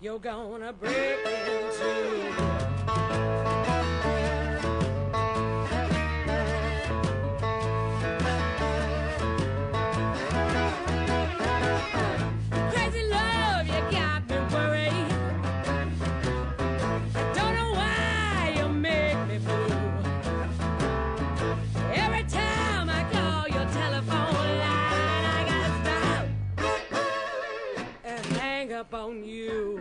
you're gonna break into. Up on you.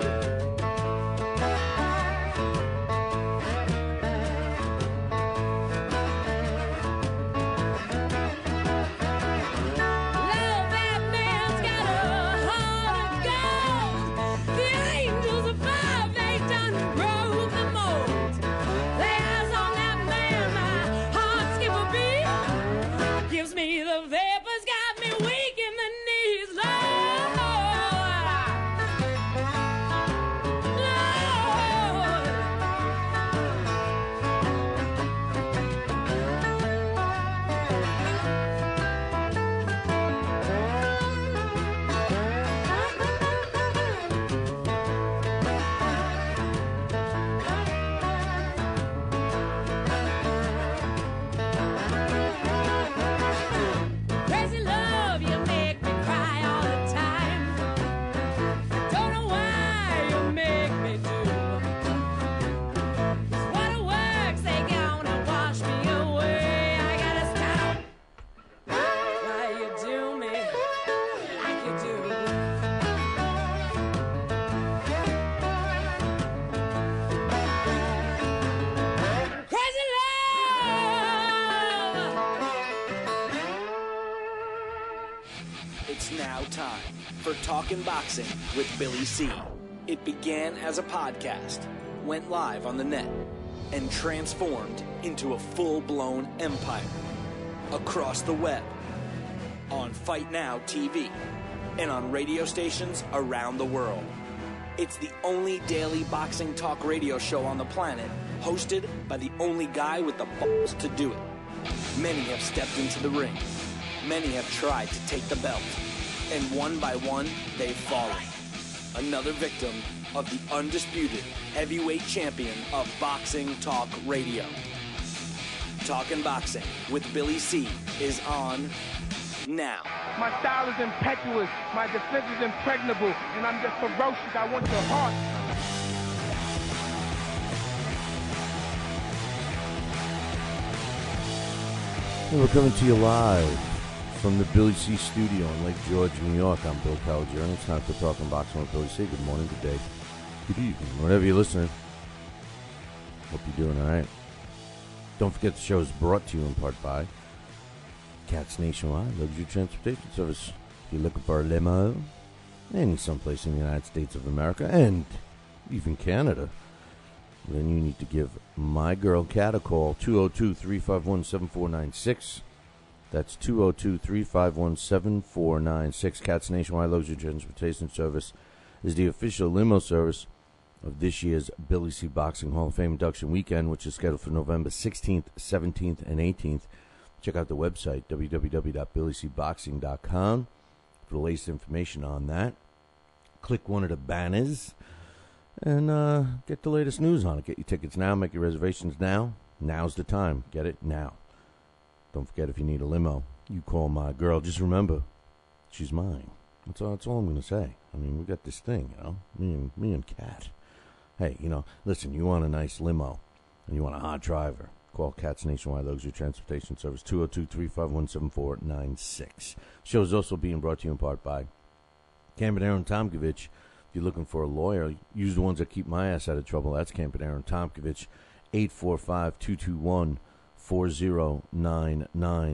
Time for Talkin' Boxing with Billy C. It began as a podcast, went live on the net, and transformed into a full-blown empire. Across the web, on Fight Now TV, and on radio stations around the world. It's the only daily boxing talk radio show on the planet, hosted by the only guy with the balls to do it. Many have stepped into the ring. Many have tried to take the belt. And one by one, they've fallen. Another victim of the undisputed heavyweight champion of boxing talk radio. Talkin' Boxing with Billy C. is on now. My style is impetuous, my defense is impregnable, and I'm just ferocious. I want your heart. And we're coming to you live from the Billy C. studio in Lake George, New York. I'm Bill Caligiuri. It's time for Talking Boxing with Billy C. Good morning, good day, good evening, whenever you're listening. Hope you're doing all right. Don't forget the show is brought to you in part by Cats Nationwide, luxury transportation service. If you're looking for a limo, and someplace in the United States of America, and even Canada, then you need to give my girl Cat a call, 202-351-7496. That's 202-351-7496. Cats Nationwide Luxury Transportation Service is the official limo service of this year's Billy C. Boxing Hall of Fame induction weekend, which is scheduled for November 16th, 17th, and 18th. Check out the website, www.billycboxing.com, for the latest information on that. Click one of the banners and get the latest news on it. Get your tickets now. Make your reservations now. Now's the time. Get it now. Don't forget, if you need a limo, you call my girl. Just remember, she's mine. That's all I'm going to say. I mean, we got this thing, me and Kat. Hey, listen, you want a nice limo and you want a hot driver, call Cats Nationwide Luxury Transportation Service, 202-351-7496. Show is also being brought to you in part by Campanaro and Tomkovich. If you're looking for a lawyer, use the ones that keep my ass out of trouble. That's Campanaro and Tomkovich, 845-221-4099.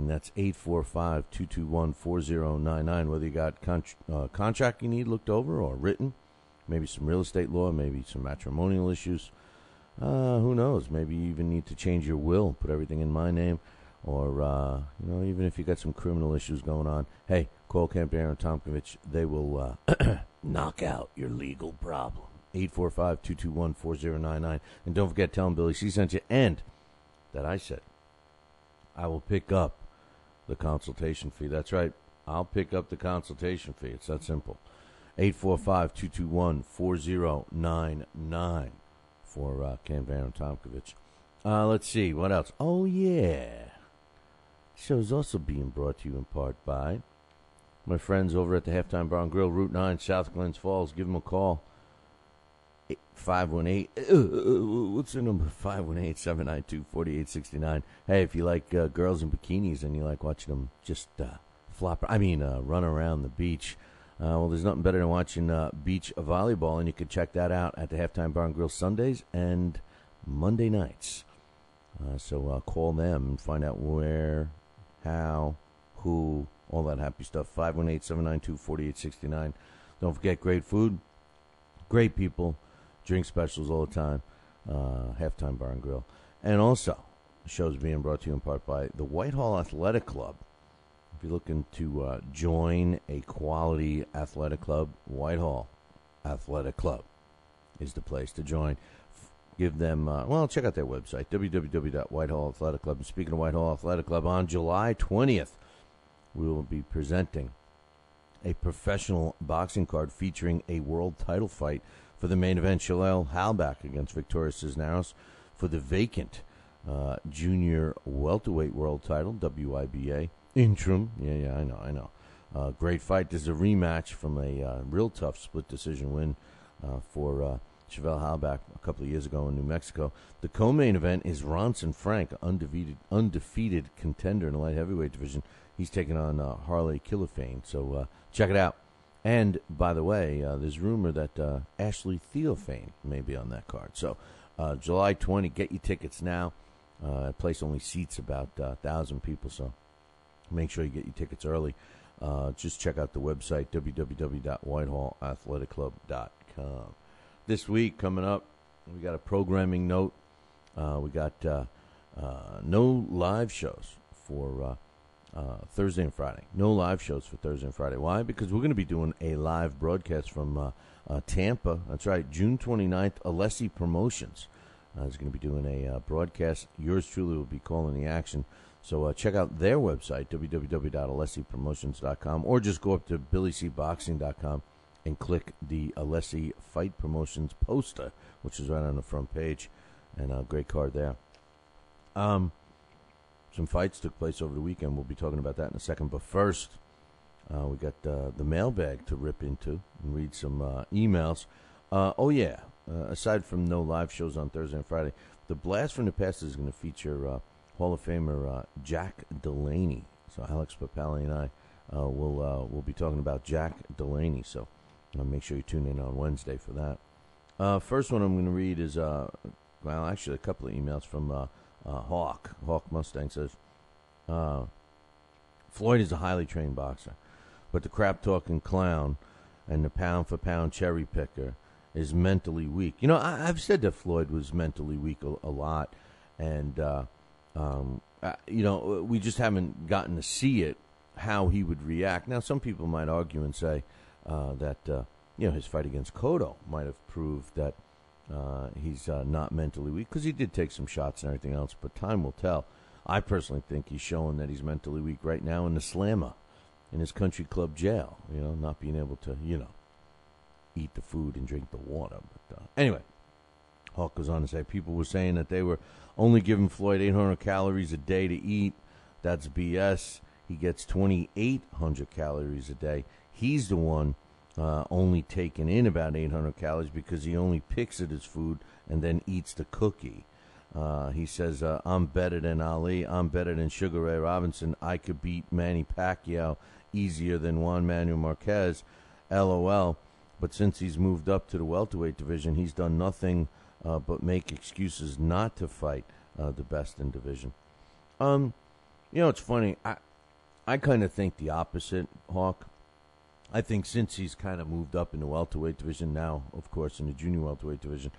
That's 845-221-4099. Whether you got contract you need looked over or written, maybe some real estate law, maybe some matrimonial issues. Who knows? Maybe you even need to change your will, put everything in my name, or even if you got some criminal issues going on. Hey, call Campanaro and Tomkovich. They will knock out your legal problem. 845-221-4099. And don't forget, tell them Billy C sent you, and that I said I will pick up the consultation fee. That's right. I'll pick up the consultation fee. It's that simple. 845-221-4099 for Ken Van Tomkovich. Let's see, what else? Oh, yeah. Show's also being brought to you in part by my friends over at the Halftime Bar and Grill, Route 9, South Glens Falls. Give them a call. 518, what's the number? 518-792-4869. Hey, if you like girls in bikinis and you like watching them just run around the beach, well, there's nothing better than watching beach volleyball, and you can check that out at the Halftime Bar and Grill Sundays and Monday nights. So call them and find out where, how, who, all that happy stuff. 518-792-4869. Don't forget, great food, great people, drink specials all the time. Halftime Bar and Grill. And also, the show's being brought to you in part by the Whitehall Athletic Club. If you're looking to join a quality athletic club, Whitehall Athletic Club is the place to join. Give them, check out their website, www.Whitehall Athletic Club. And speaking of Whitehall Athletic Club, on July 20th, we will be presenting a professional boxing card featuring a world title fight. For the main event, Shalal Halbach against Victoria Cisneros for the vacant junior welterweight world title, WIBA. Interim. Yeah, I know. Great fight. This is a rematch from a real tough split decision win for Chevelle Halbach a couple of years ago in New Mexico. The co-main event is Ronson Frank, undefeated contender in the light heavyweight division. He's taking on Harley Kilifane. So check it out. And, by the way, there's rumor that Ashley Theophane may be on that card. So July 20, get your tickets now. The place only seats about 1,000 people, so make sure you get your tickets early. Just check out the website, www.whitehallathletic.com. This week, coming up, we got a programming note. We got no live shows for Thursday and Friday. No live shows for Thursday and Friday. Why? Because we're going to be doing a live broadcast from Tampa. That's right, June 29th, Alessi Promotions is going to be doing a broadcast. Yours truly will be calling the action. So check out their website, www.alessipromotions.com, or just go up to billycboxing.com and click the Alessi Fight Promotions poster, which is right on the front page, and a great card there. Some fights took place over the weekend. We'll be talking about that in a second. But first, we got the mailbag to rip into and read some emails. Aside from no live shows on Thursday and Friday, the Blast from the Past is going to feature Hall of Famer Jack Delaney. So Alex Papali and I will be talking about Jack Delaney. So make sure you tune in on Wednesday for that. First one I'm going to read is, actually a couple of emails from Hawk Mustang says, Floyd is a highly trained boxer, but the crap-talking clown and the pound-for-pound cherry picker is mentally weak. You know, I've said that Floyd was mentally weak a lot, and, we just haven't gotten to see it, how he would react. Now, some people might argue and say that, his fight against Cotto might have proved that he's not mentally weak, because he did take some shots and everything else, but time will tell. I personally think he's showing that he's mentally weak right now in the slammer, in his country club jail, not being able to, eat the food and drink the water. But anyway, Hawk goes on to say, people were saying that they were only giving Floyd 800 calories a day to eat. That's BS. He gets 2,800 calories a day. He's the one only taking in about 800 calories because he only picks at his food and then eats the cookie. He says, I'm better than Ali. I'm better than Sugar Ray Robinson. I could beat Manny Pacquiao easier than Juan Manuel Marquez. LOL. But since he's moved up to the welterweight division, he's done nothing but make excuses not to fight the best in division. It's funny. I kind of think the opposite, Hawk. I think since he's kind of moved up in the welterweight division now, of course, in the junior welterweight division,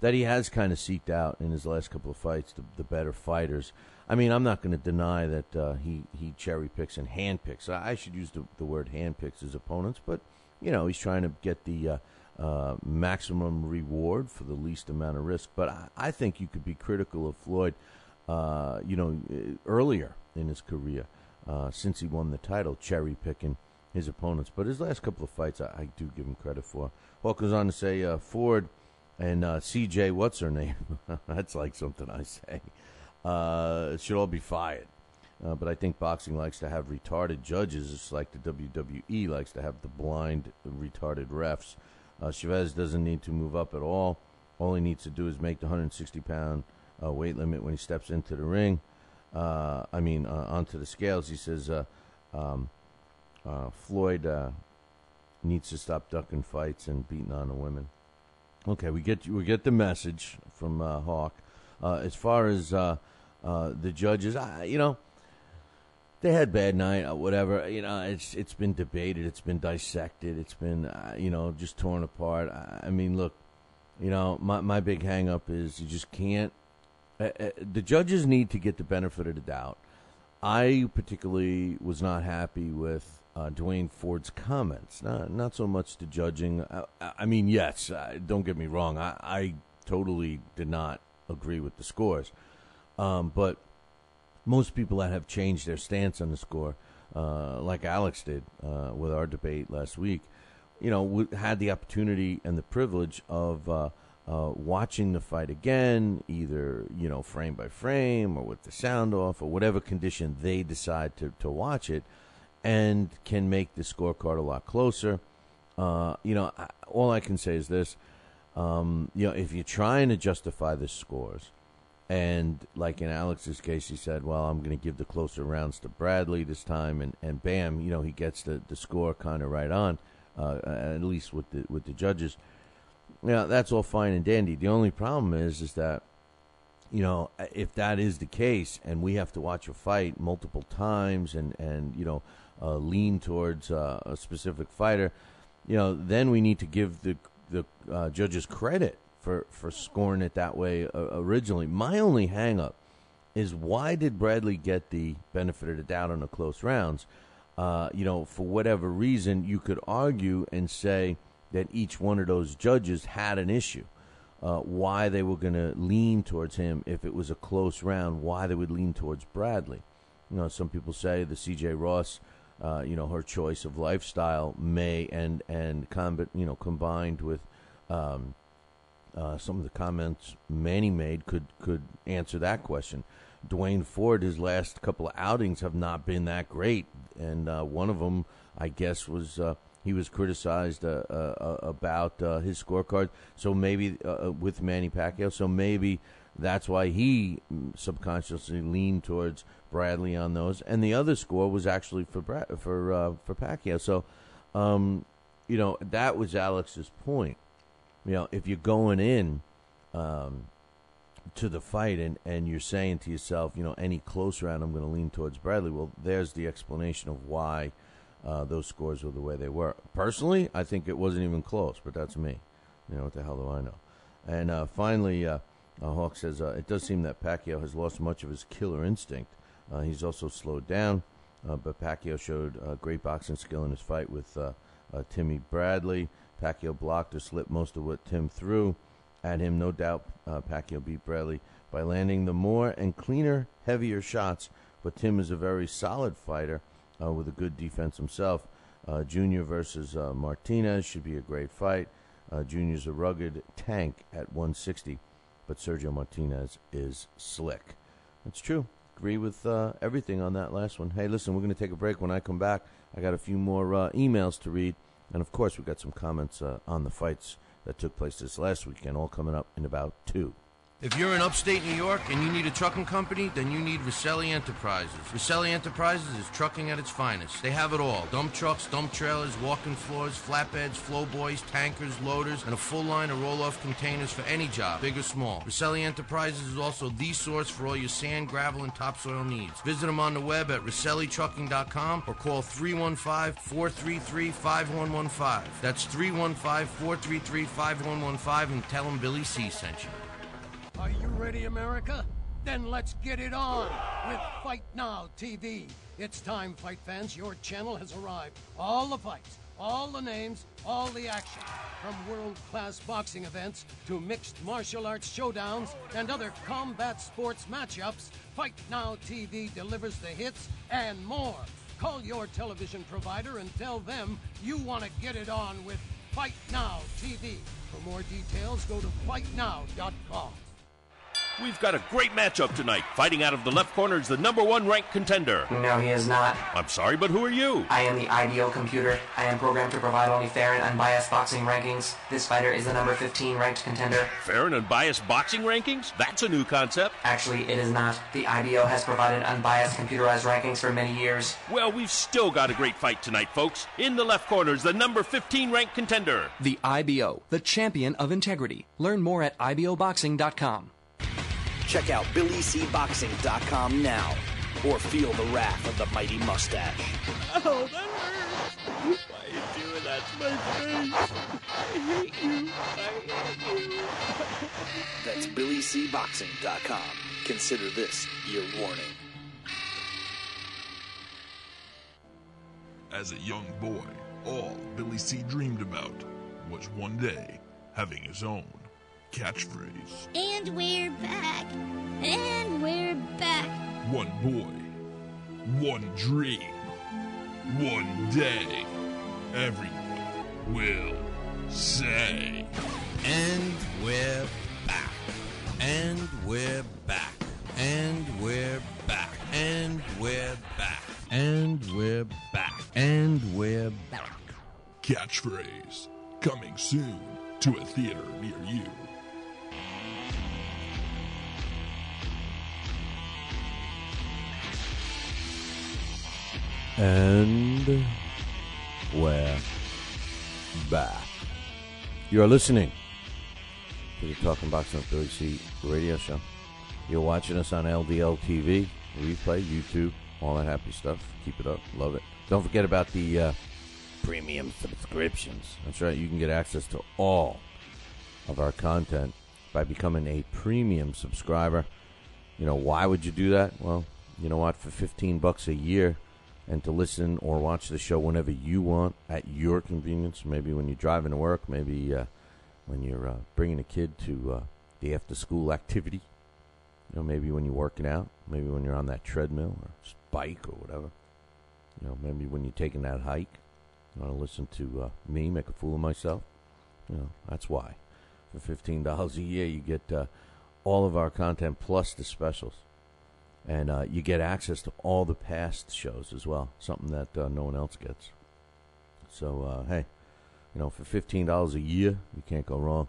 that he has kind of seeked out in his last couple of fights the better fighters. I mean, I'm not going to deny that he cherry picks and hand picks. I should use the word hand picks his opponents, but he's trying to get the maximum reward for the least amount of risk. But I think you could be critical of Floyd, earlier in his career, since he won the title, cherry picking his opponents. But his last couple of fights, I do give him credit for. Hawk goes on to say Ford and CJ, what's her name? That's like something I say. Should all be fired. But I think boxing likes to have retarded judges. It's like the WWE likes to have the blind, retarded refs. Chavez doesn't need to move up at all. All he needs to do is make the 160-pound weight limit when he steps into the ring. Onto the scales. He says Floyd needs to stop ducking fights and beating on the women. Okay, we get the message from Hawk. As far as the judges, they had bad night, whatever. It's been debated, it's been dissected, it's been just torn apart. I mean, look, my big hang up is you just can't. The judges need to get the benefit of the doubt. I particularly was not happy with Dwayne Ford's comments. Not so much the judging. Yes, don't get me wrong. I totally did not agree with the scores. But most people that have changed their stance on the score, like Alex did with our debate last week, had the opportunity and the privilege of watching the fight again, either, frame by frame or with the sound off or whatever condition they decide to watch it, and can make the scorecard a lot closer. All I can say is this. If you're trying to justify the scores, and like in Alex's case, he said, well, I'm going to give the closer rounds to Bradley this time, and bam, he gets the score kind of right on, at least with the judges. That's all fine and dandy. The only problem is that, if that is the case and we have to watch a fight multiple times and lean towards a specific fighter, then we need to give the judges credit for scoring it that way originally. My only hang-up is, why did Bradley get the benefit of the doubt on the close rounds? For whatever reason, you could argue and say that each one of those judges had an issue. Why they were going to lean towards him if it was a close round, why they would lean towards Bradley. Some people say the C.J. Ross, her choice of lifestyle may combined with some of the comments Manny made could answer that question. Dwayne Ford, his last couple of outings have not been that great, and one of them, I guess, was he was criticized about his scorecard. So maybe with Manny Pacquiao, so maybe that's why he subconsciously leaned towards Bradley on those, and the other score was actually for Pacquiao. So, that was Alex's point. If you're going in to the fight and you're saying to yourself, any close round, I'm going to lean towards Bradley. Well, there's the explanation of why those scores were the way they were. Personally, I think it wasn't even close, but that's me. What the hell do I know? And finally, Hawk says, it does seem that Pacquiao has lost much of his killer instinct. He's also slowed down, but Pacquiao showed great boxing skill in his fight with Timmy Bradley. Pacquiao blocked or slipped most of what Tim threw at him. No doubt Pacquiao beat Bradley by landing the more and cleaner, heavier shots, but Tim is a very solid fighter with a good defense himself. Junior versus Martinez should be a great fight. Junior's a rugged tank at 160, but Sergio Martinez is slick. That's true. Agree with everything on that last one. Hey, listen, we're going to take a break. When I come back, I got a few more emails to read. And, of course, we've got some comments on the fights that took place this last weekend, all coming up in about 2. If you're in upstate New York and you need a trucking company, then you need Roselli Enterprises. Roselli Enterprises is trucking at its finest. They have it all. Dump trucks, dump trailers, walk-in floors, flatbeds, flow boys, tankers, loaders, and a full line of roll-off containers for any job, big or small. Roselli Enterprises is also the source for all your sand, gravel, and topsoil needs. Visit them on the web at RoselliTrucking.com or call 315-433-5115. That's 315-433-5115 and tell them Billy C sent you. Are you ready, America? Then let's get it on with Fight Now TV. It's time, fight fans. Your channel has arrived. All the fights, all the names, all the action. From world-class boxing events to mixed martial arts showdowns and other combat sports matchups, Fight Now TV delivers the hits and more. Call your television provider and tell them you want to get it on with Fight Now TV. For more details, go to fightnow.com. We've got a great matchup tonight. Fighting out of the left corner is the #1 ranked contender. No, he is not. I'm sorry, but who are you? I am the ideal computer. I am programmed to provide only fair and unbiased boxing rankings. This fighter is the number 15 ranked contender. Fair and unbiased boxing rankings? That's a new concept. Actually, it is not. The IBO has provided unbiased computerized rankings for many years. Well, we've still got a great fight tonight, folks. In the left corner is the number 15 ranked contender. The IBO, the champion of integrity. Learn more at iboboxing.com. Check out BillyCBoxing.com now, or feel the wrath of the mighty mustache. Oh, that hurts. Why are you doing that to my face? I hate you. I hate you. That's BillyCBoxing.com. Consider this your warning. As a young boy, all Billy C. dreamed about was one day having his own catchphrase. And we're back. And we're back. One boy, one dream, one day, everyone will say. And we're back. And we're back. And we're back. And we're back. And we're back. And we're back. Catchphrase, coming soon to a theater near you. And we're back. You are listening to the Talking Boxing with Billy C radio show. You're watching us on LDL TV, replay, YouTube, all that happy stuff. Keep it up. Love it. Don't forget about the premium subscriptions. That's right. You can get access to all of our content by becoming a premium subscriber. You know, why would you do that? Well, you know what? For $15 a year, and to listen or watch the show whenever you want at your convenience, maybe when you're driving to work, maybe when you're bringing a kid to the after-school activity, you know, maybe when you're working out, maybe when you're on that treadmill or bike or whatever, you know, maybe when you're taking that hike, you want to listen to me make a fool of myself, you know, that's why. For $15 a year, you get all of our content plus the specials. And you get access to all the past shows as well, something that no one else gets. So, hey, you know, for $15 a year, you can't go wrong.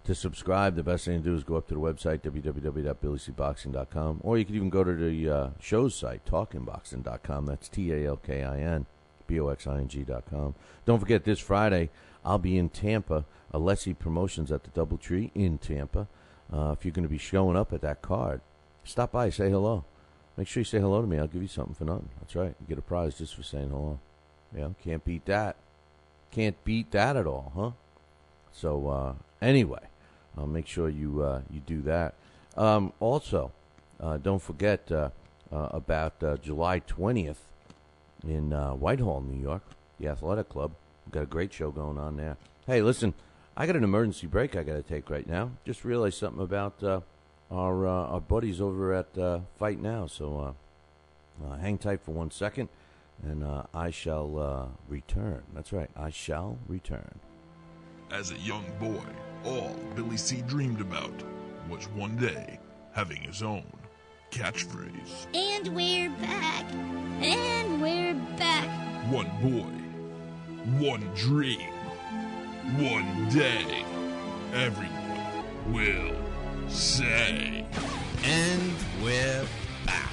To subscribe, the best thing to do is go up to the website, www.billycboxing.com, or you can even go to the show's site, talkinboxing.com. That's TALKINBOXING.com. Don't forget, this Friday, I'll be in Tampa, Alessi Promotions at the Doubletree in Tampa. If you're going to be showing up at that card, stop by, say hello. Make sure you say hello to me. I'll give you something for nothing. That's right. You get a prize just for saying hello. Yeah, can't beat that. Can't beat that at all, huh? So, anyway, make sure you do that. Also, don't forget about July 20th in Whitehall, New York, the Athletic Club. We've got a great show going on there. Hey, listen, I got an emergency break I got to take right now. Just realized something about our buddies over at Fight Now. So hang tight for 1 second, and I shall return. That's right, I shall return. As a young boy, all Billy C. dreamed about was one day having his own catchphrase. And we're back. And we're back. One boy, one dream, one day, everyone will say. And we're back.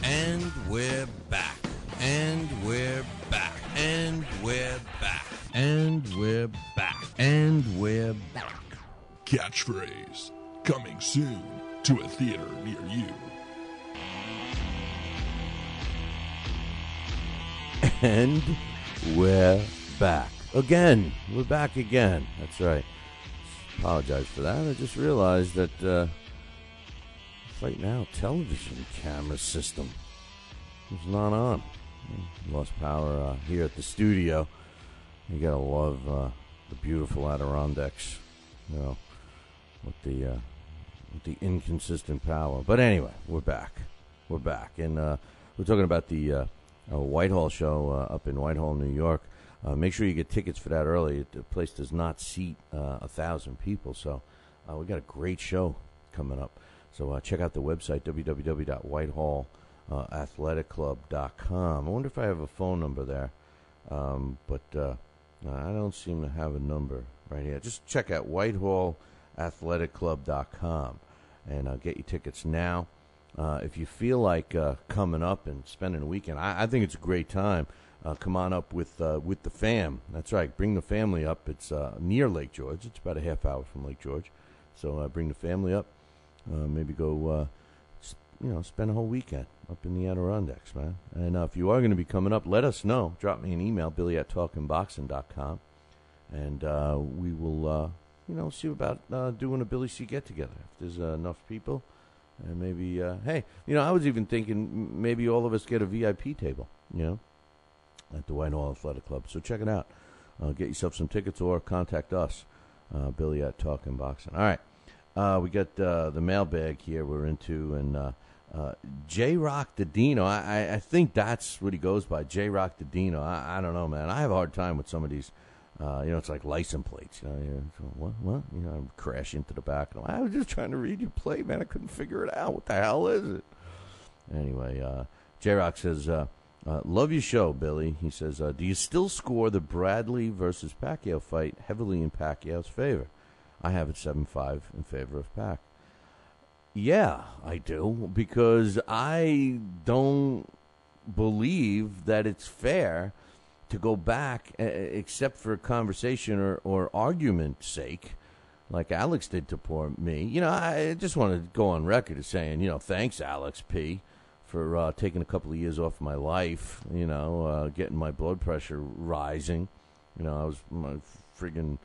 And we're back. And we're back. And we're back. And we're back. And we're back. Catchphrase, coming soon to a theater near you. And we're back. Again. We're back again. That's right. Apologize for that. I just realized that Fight Now television camera system is not on. Lost power here at the studio. You gotta love the beautiful Adirondacks, you know, with the inconsistent power. But anyway, we're back. We're back, and we're talking about the Whitehall show up in Whitehall, New York. Make sure you get tickets for that early. The place does not seat 1,000 people, so we got a great show coming up. So check out the website, www.whitehallathletic.com. I wonder if I have a phone number there, but I don't seem to have a number right here. Just check out whitehallathletic.com and get your tickets now. If you feel like coming up and spending a weekend, I think it's a great time. Come on up with the fam. That's right. Bring the family up. It's near Lake George. It's about a half hour from Lake George. So bring the family up. Maybe go, spend a whole weekend up in the Adirondacks, man. And if you are going to be coming up, let us know. Drop me an email, billy@talkingboxing.com. And we will, see about doing a Billy C get-together. If there's enough people. And maybe, I was even thinking maybe all of us get a VIP table, at the Whitehall Athletic Club. So check it out. Get yourself some tickets or contact us, Billy@talkingboxing. All right. We got the mailbag here we're into, and J-Rock Dino. I think that's what he goes by, J-Rock Dino. I don't know, man. I have a hard time with some of these. It's like license plates. What? I crash into the back. And I was just trying to read your plate, man. I couldn't figure it out. What the hell is it? Anyway, J-Rock says, love your show, Billy. He says, do you still score the Bradley versus Pacquiao fight heavily in Pacquiao's favor? I have it 7-5 in favor of Pac. Yeah, I do, because I don't believe that it's fair to go back, except for conversation or argument's sake, like Alex did to poor me. I just want to go on record as saying, thanks, Alex P., for taking a couple of years off my life, getting my blood pressure rising. I was friggin'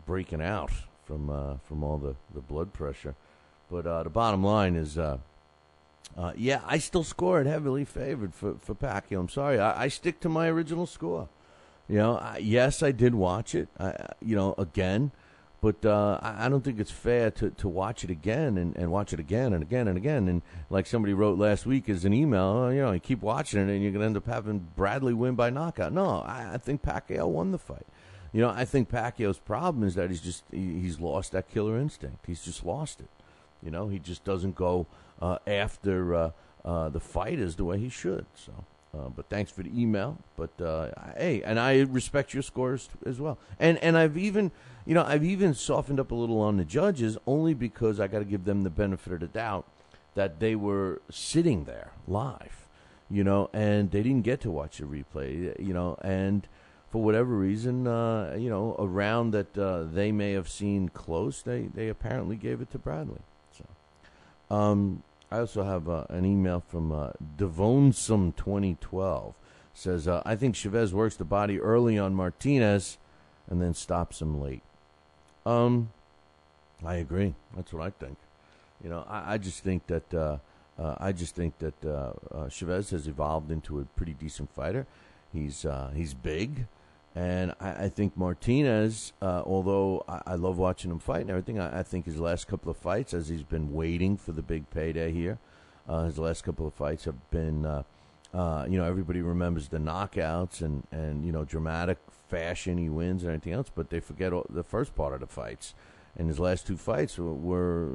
breaking out from all the blood pressure. But the bottom line is, I still score it heavily favored for Pacquiao. I'm sorry. I stick to my original score. Yes, I did watch it, again. But I don't think it's fair to watch it again and watch it again and again and again. And like somebody wrote last week as an email, you keep watching it and you're going to end up having Bradley win by knockout. No, I think Pacquiao won the fight. I think Pacquiao's problem is that he's lost that killer instinct. He's just lost it. He just doesn't go after the fighters the way he should. So, but thanks for the email. But hey, and I respect your scores as well. And I've even softened up a little on the judges only because I got to give them the benefit of the doubt that they were sitting there live, and they didn't get to watch the replay, and for whatever reason, a round that they may have seen close, they apparently gave it to Bradley. So, I also have an email from Devonsum 2012. Says, I think Chavez works the body early on Martinez and then stops him late. I agree. That's what I think. I just think that Chavez has evolved into a pretty decent fighter. He's big. And I think Martinez, although I love watching him fight and everything, I think his last couple of fights, as he's been waiting for the big payday here, his last couple of fights have been, everybody remembers the knockouts and dramatic fashion he wins and everything else, but they forget the first part of the fights. And his last two fights were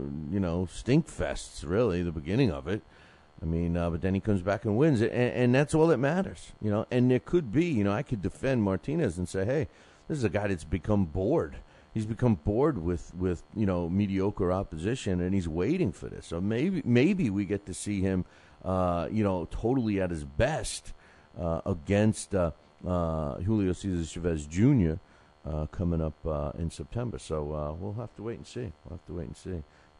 stink fests, really, the beginning of it. I mean, but then he comes back and wins it, and that's all that matters, And there could be, I could defend Martinez and say, hey, this is a guy that's become bored. He's become bored with mediocre opposition, and he's waiting for this. So maybe we get to see him, totally at his best against Julio Cesar Chavez Jr. Coming up in September. So we'll have to wait and see.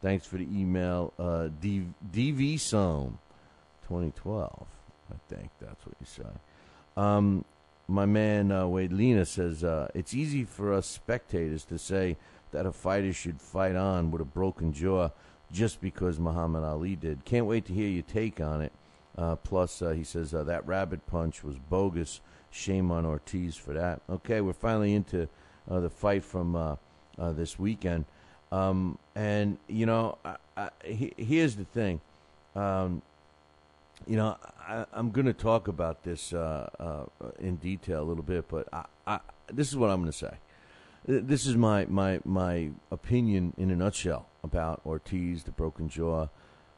Thanks for the email, DV Some. 2012, I think that's what you say. My man Wade Lena says, it's easy for us spectators to say that a fighter should fight on with a broken jaw just because Muhammad Ali did. Can't wait to hear your take on it. Plus, he says, that rabbit punch was bogus. Shame on Ortiz for that. Okay, we're finally into the fight from this weekend. Here's the thing. I'm going to talk about this in detail a little bit, but this is what I'm going to say. This is my opinion in a nutshell about Ortiz, the broken jaw.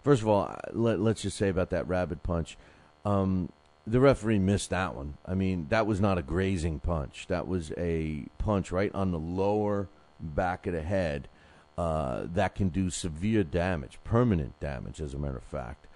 First of all, let's just say about that rabbit punch. The referee missed that one. I mean, that was not a grazing punch. That was a punch right on the lower back of the head that can do severe damage, permanent damage, as a matter of fact.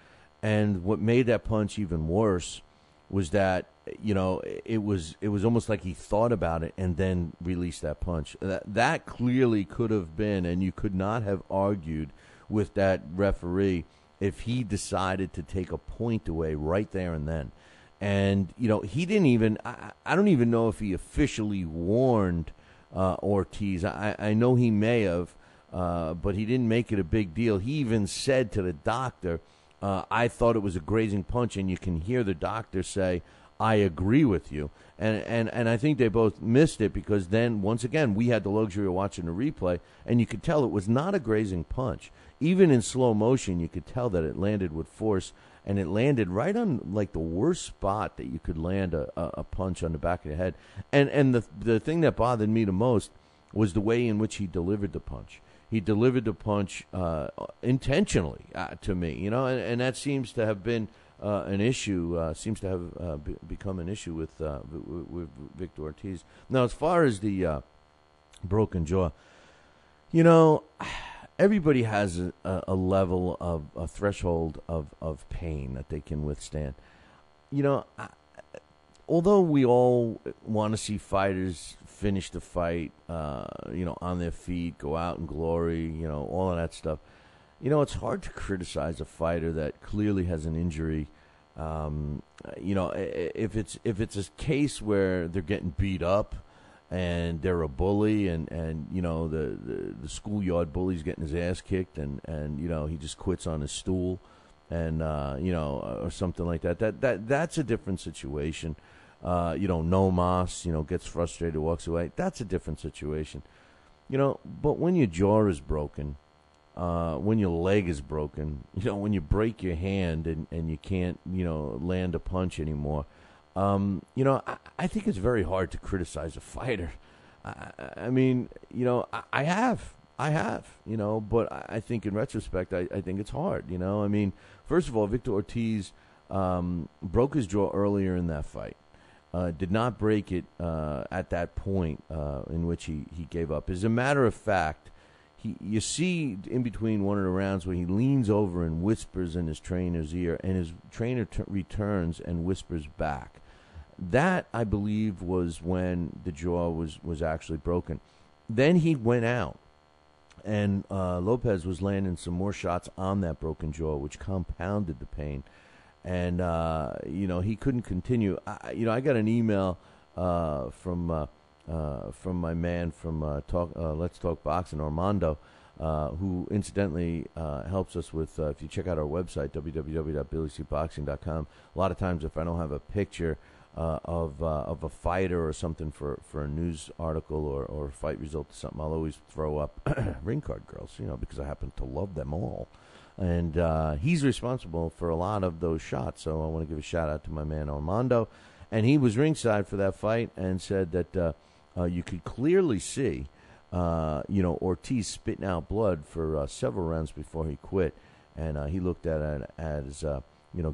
And what made that punch even worse was that, it was almost like he thought about it and then released that punch. That clearly could have been, and you could not have argued with that referee if he decided to take a point away right there and then. And, he didn't even, I don't even know if he officially warned Ortiz. I know he may have, but he didn't make it a big deal. He even said to the doctor, I thought it was a grazing punch, and you can hear the doctor say, I agree with you. And I think they both missed it because then, once again, we had the luxury of watching the replay, and you could tell it was not a grazing punch. Even in slow motion, you could tell that it landed with force, and it landed right on, like, the worst spot that you could land a punch on the back of the head. And the thing that bothered me the most was the way in which he delivered the punch. He delivered the punch intentionally to me, and that seems to have been an issue, seems to have become an issue with Victor Ortiz. Now, as far as the broken jaw, everybody has a level of a threshold of pain that they can withstand. Although we all want to see fighters finish the fight, on their feet, go out in glory, all of that stuff. It's hard to criticize a fighter that clearly has an injury. If it's a case where they're getting beat up and they're a bully and the schoolyard bully's getting his ass kicked and he just quits on his stool and or something like that's a different situation. No mas, gets frustrated, walks away. That's a different situation. But when your jaw is broken, when your leg is broken, when you break your hand and you can't, land a punch anymore, I think it's very hard to criticize a fighter. I mean, I have, but I think in retrospect, I think it's hard, I mean, first of all, Victor Ortiz broke his jaw earlier in that fight. Did not break it at that point in which he gave up. As a matter of fact, you see in between one of the rounds where he leans over and whispers in his trainer's ear, and his trainer returns and whispers back. That, I believe, was when the jaw was actually broken. Then he went out, and Lopez was landing some more shots on that broken jaw, which compounded the pain. And, he couldn't continue. I got an email from my man from Let's Talk Boxing, Armando, who incidentally helps us with, if you check out our website, www.billycboxing.com, a lot of times if I don't have a picture of a fighter or something for a news article or a fight result or something, I'll always throw up ring card girls, because I happen to love them all. And he's responsible for a lot of those shots, so I want to give a shout-out to my man Armando. And he was ringside for that fight and said that you could clearly see, Ortiz spitting out blood for several rounds before he quit. And he looked at it as,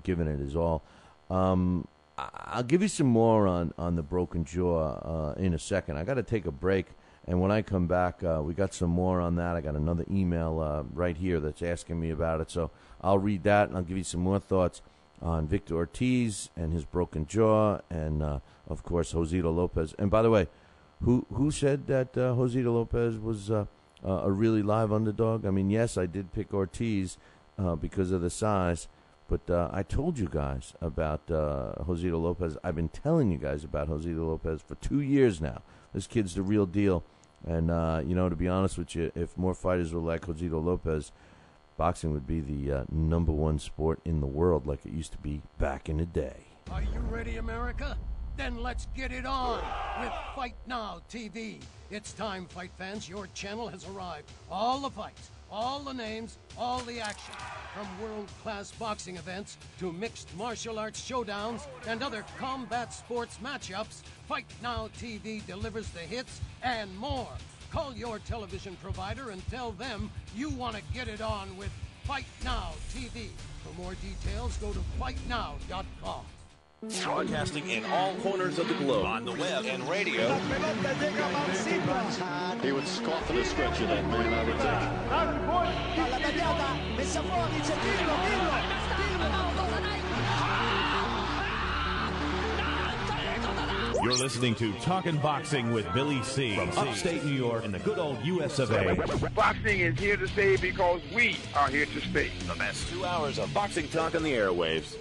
giving it his all. I'll give you some more on the broken jaw in a second. I got to take a break. And when I come back, we got some more on that. I got another email right here that's asking me about it. So I'll read that, and I'll give you some more thoughts on Victor Ortiz and his broken jaw and, of course, Josito Lopez. And by the way, who said that Josito Lopez was a really live underdog? I mean, yes, I did pick Ortiz because of the size, but I told you guys about Josito Lopez. I've been telling you guys about Josito Lopez for 2 years now. This kid's the real deal. And, to be honest with you, if more fighters were like Josito Lopez, boxing would be the number one sport in the world like it used to be back in the day. Are you ready, America? Then let's get it on with Fight Now TV. It's time, fight fans. Your channel has arrived. All the fights, all the names, all the action. From world-class boxing events to mixed martial arts showdowns and other combat sports matchups, Fight Now TV delivers the hits and more. Call your television provider and tell them you want to get it on with Fight Now TV. For more details, go to fightnow.com. Broadcasting in all corners of the globe, on the web and radio. He would scoff at a stretch of that man, I would think. You're listening to Talkin' Boxing with Billy C. from upstate New York in the good old US of A. Boxing is here to stay because we are here to stay. The best 2 hours of boxing talk on the airwaves.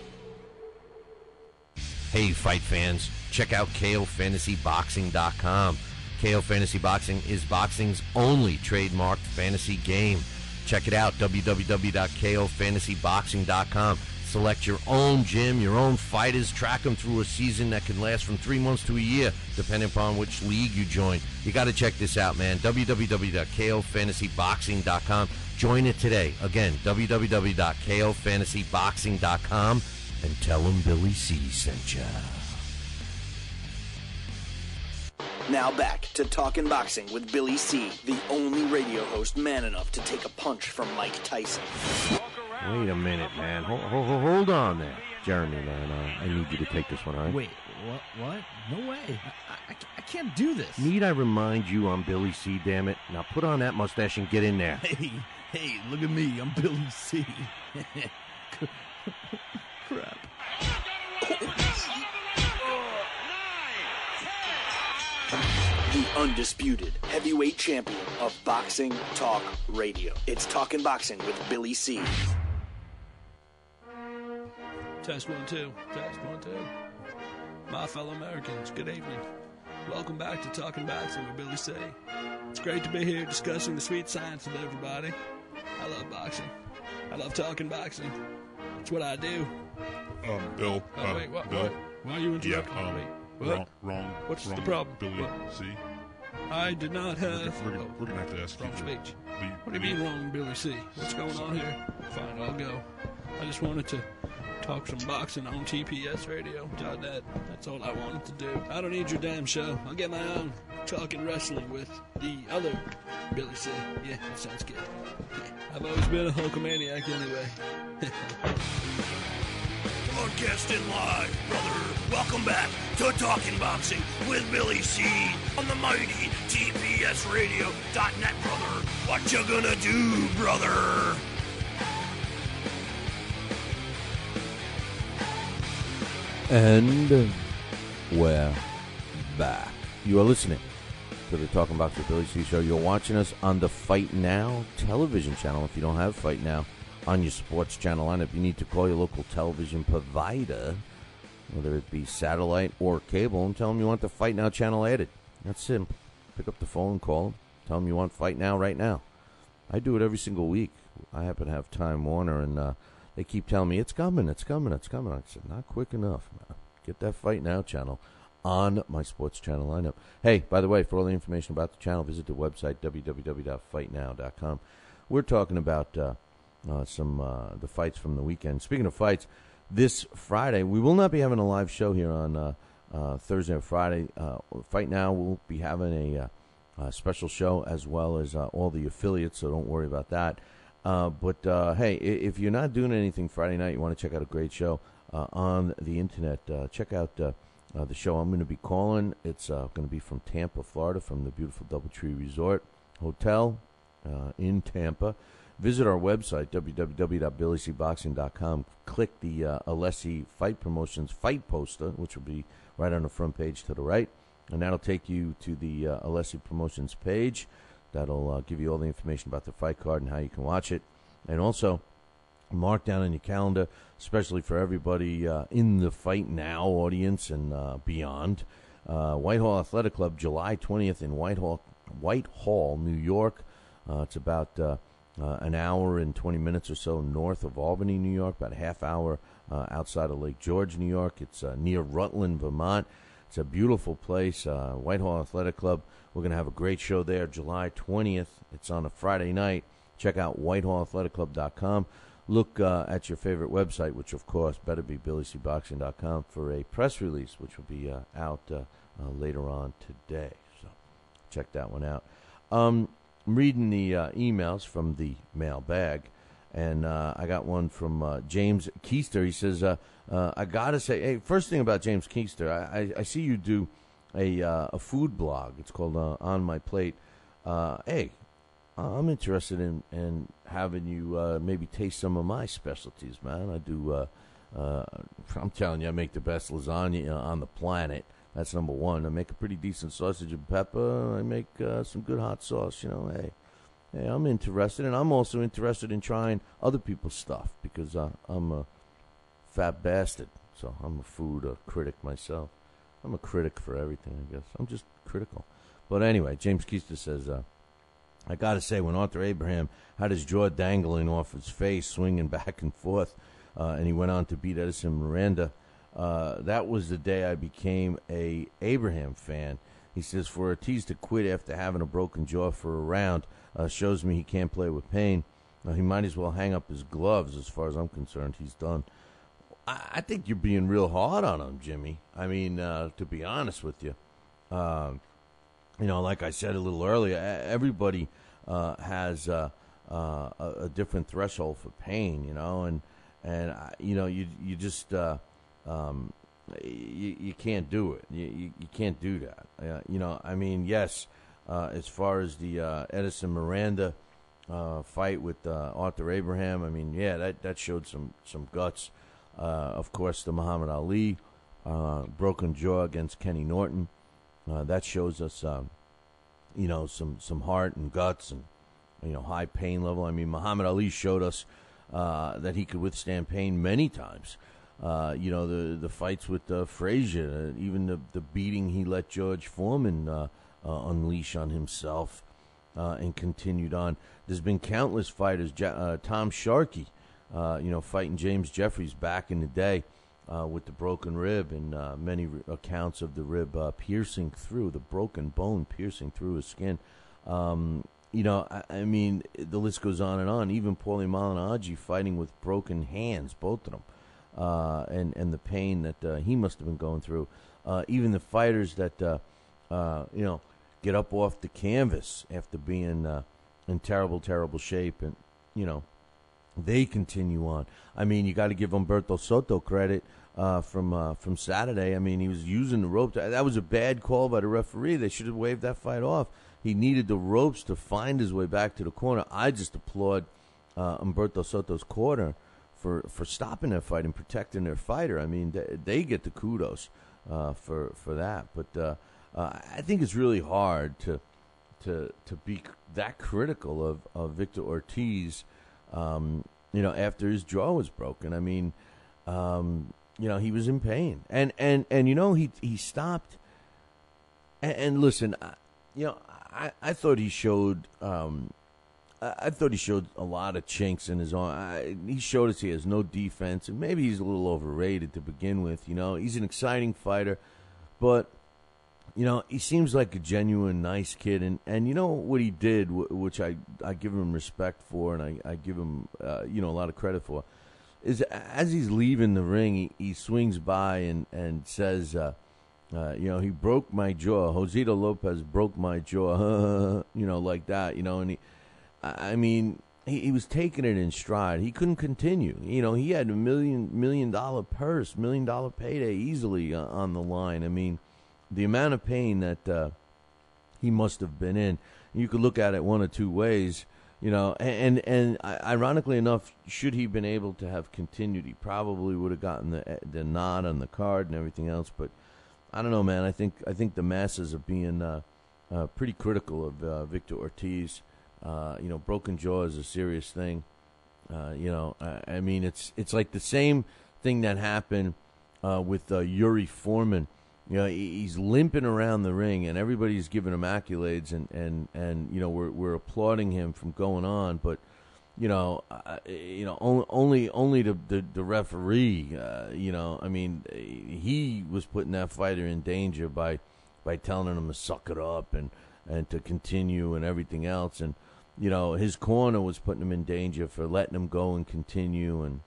Hey, fight fans, check out KOFantasyBoxing.com. KO Fantasy Boxing is boxing's only trademarked fantasy game. Check it out, www.KOFantasyBoxing.com. Select your own gym, your own fighters, track them through a season that can last from 3 months to a year, depending upon which league you join. You got to check this out, man, www.KOFantasyBoxing.com. Join it today. Again, www.KOFantasyBoxing.com. And tell him Billy C sent ya. Now back to Talkin' Boxing with Billy C, the only radio host man enough to take a punch from Mike Tyson. Wait a minute, man. Hold on there. Jeremy, man, I need you to take this one, all right? Wait, what? No way. I can't do this. Need I remind you I'm Billy C, damn it? Now put on that mustache and get in there. Hey, look at me. I'm Billy C. Crap. The undisputed heavyweight champion of Boxing Talk Radio. It's Talkin' Boxing with Billy C. Test 1 2. Test 1 2. My fellow Americans, good evening. Welcome back to Talkin' Boxing with Billy C. It's great to be here discussing the sweet science with everybody. I love boxing. I love talking boxing. It's what I do. Bill. Wait, what? Bill. Why are you interrupting me? What? Wrong. What's wrong, the problem? Billy C. I did not have... We're gonna have to ask wrong you. Speech. What do you mean wrong, Billy C? What's going on here? Fine, I'll go. I just wanted to talk some boxing on TPSradio.net. That's all I wanted to do. I don't need your damn show. I'll get my own talking wrestling with the other Billy C. Yeah, that sounds good. I've always been a Hulkamaniac anyway. Broadcasting live, brother. Welcome back to Talking Boxing with Billy C. on the mighty TPSradio.net, brother. What you gonna do, brother? And we're back. You are listening to the Talking Boxing with Billy C show. You're watching us on the Fight Now television channel. If you don't have Fight Now on your sports channel lineup, you need to call your local television provider, whether it be satellite or cable, and tell them you want the Fight Now channel added. That's simple. Pick up the phone, call them, tell them you want Fight Now right now. I do it every single week. I happen to have Time Warner, and they keep telling me, it's coming. I said, not quick enough, man. Get that Fight Now channel on my sports channel lineup. Hey, by the way, for all the information about the channel, visit the website, www.fightnow.com. We're talking about the fights from the weekend. Speaking of fights, this Friday, we will not be having a live show here on Thursday or Friday. Fight Now will be having a special show as well as all the affiliates, so don't worry about that. But hey, if you're not doing anything Friday night, you want to check out a great show on the internet, check out the show I'm going to be calling. It's going to be from Tampa, Florida, from the beautiful Doubletree Resort Hotel in Tampa. Visit our website, www.billycboxing.com. Click the Alessi Fight Promotions fight poster, which will be right on the front page to the right. And that'll take you to the Alessi Promotions page. That'll give you all the information about the fight card and how you can watch it. And also, mark down on your calendar, especially for everybody in the Fight Now audience and beyond, Whitehall Athletic Club, July 20th in Whitehall, New York. It's about an hour and 20 minutes or so north of Albany, New York, about a half hour outside of Lake George, New York. It's near Rutland, Vermont. It's a beautiful place, Whitehall Athletic Club. We're going to have a great show there July 20th. It's on a Friday night. check out WhitehallAthleticClub.com. Look at your favorite website, which, of course, better be BillyCBoxing.com, for a press release, which will be out later on today. So check that one out. I'm reading the emails from the mailbag, and I got one from James Keister. He says, I got to say, hey, first thing about James Keister, I see you do a food blog. It's called On My Plate. Hey, I'm interested in having you maybe taste some of my specialties, man. I do, I'm telling you, I make the best lasagna on the planet. That's number one. I make a pretty decent sausage and pepper. I make some good hot sauce, Hey, I'm interested, and I'm also interested in trying other people's stuff because I'm a fat bastard, so I'm a food critic myself. I'm a critic for everything, I guess. I'm just critical. But anyway, James Keister says, I got to say, when Arthur Abraham had his jaw dangling off his face, swinging back and forth, and he went on to beat Edison Miranda, that was the day I became a Abraham fan. He says, for Ortiz to quit after having a broken jaw for a round shows me he can't play with pain. He might as well hang up his gloves. As far as I'm concerned, he's done. I think you're being real hard on him, Jimmy. I mean, to be honest with you, like I said a little earlier, everybody has a different threshold for pain, and you just you can't do it. You can't do that. I mean, yes, as far as the Edison Miranda fight with Arthur Abraham, I mean, yeah, that showed some guts. Of course, the Muhammad Ali broken jaw against Kenny Norton, that shows us, some heart and guts and, high pain level. I mean, Muhammad Ali showed us that he could withstand pain many times. The fights with Frazier, even the beating he let George Foreman unleash on himself and continued on. There's been countless fighters, Tom Sharkey, fighting James Jeffries back in the day with the broken rib and many accounts of the rib piercing through, the broken bone piercing through his skin. I mean, the list goes on and on. Even Paulie Malignaggi fighting with broken hands, both of them, and the pain that he must have been going through. Even the fighters that, get up off the canvas after being in terrible, terrible shape, and, they continue on. I mean, you got to give Humberto Soto credit from Saturday. I mean, he was using the rope. That was a bad call by the referee. They should have waved that fight off. He needed the ropes to find his way back to the corner. I just applaud Humberto Soto's corner for stopping that fight and protecting their fighter. I mean, they get the kudos for that. But I think it's really hard to be that critical of Victor Ortiz. After his jaw was broken. I mean, he was in pain, and he stopped. And listen, I thought he showed. I thought he showed a lot of chinks in his arm. He showed us he has no defense, and maybe he's a little overrated to begin with. He's an exciting fighter, but he seems like a genuine nice kid, and what he did, which I give him respect for, and I give him a lot of credit for, is as he's leaving the ring, he swings by and says, he broke my jaw. Josito Lopez broke my jaw, like that, and he was taking it in stride. He couldn't continue. He had $1 million purse, $1 million payday easily on the line. I mean, the amount of pain that he must have been in, you could look at it one of two ways, and ironically enough, should he been able to have continued, he probably would have gotten the nod on the card and everything else. But I don't know, man. I think the masses are being pretty critical of Victor Ortiz. Broken jaw is a serious thing. I mean, it's like the same thing that happened with Yuri Foreman. He's limping around the ring, and everybody's giving him accolades, and we're applauding him from going on. But only the referee. I mean, he was putting that fighter in danger by telling him to suck it up and to continue and everything else. And his corner was putting him in danger for letting him go and continue. And,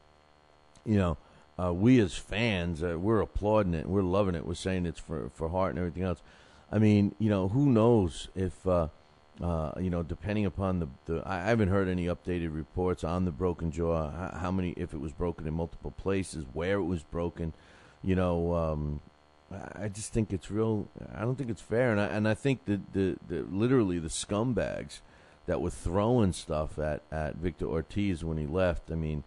we as fans, we're applauding it. We're loving it. We're saying it's for heart and everything else. I mean, who knows if, depending upon I haven't heard any updated reports on the broken jaw, how many, if it was broken in multiple places, where it was broken. I just think it's real. I don't think it's fair. And I think that literally the scumbags that were throwing stuff at Victor Ortiz when he left, I mean,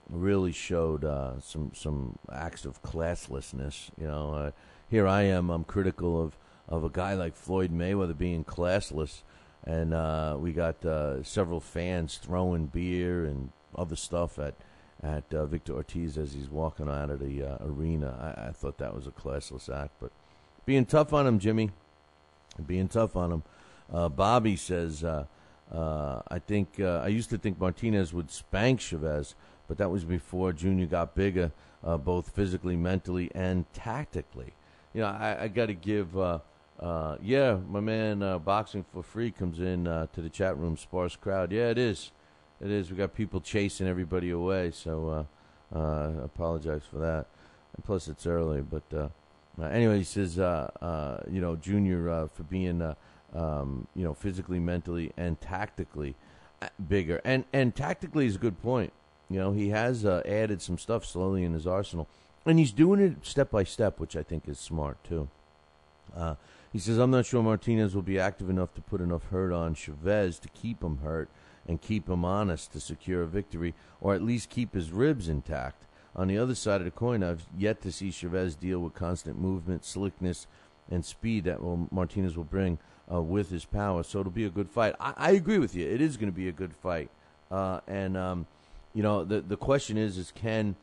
really showed some acts of classlessness. Here I am. I'm critical of a guy like Floyd Mayweather being classless, and we got several fans throwing beer and other stuff at Victor Ortiz as he's walking out of the arena. I thought that was a classless act, but being tough on him, Jimmy. Being tough on him. Bobby says, I used to think Martinez would spank Chavez, but that was before Junior got bigger, both physically, mentally, and tactically. I got to give, my man Boxing for Free comes in to the chat room, sparse crowd. Yeah, it is. It is. We got people chasing everybody away, so I apologize for that. And plus, it's early. But anyway, he says, Junior for being, physically, mentally, and tactically bigger. And tactically is a good point. He has added some stuff slowly in his arsenal. And he's doing it step by step, which I think is smart, too. He says, I'm not sure Martinez will be active enough to put enough hurt on Chavez to keep him hurt and keep him honest to secure a victory, or at least keep his ribs intact. On the other side of the coin, I've yet to see Chavez deal with constant movement, slickness, and speed that Martinez will bring with his power. So it'll be a good fight. I agree with you. It is going to be a good fight. The question is can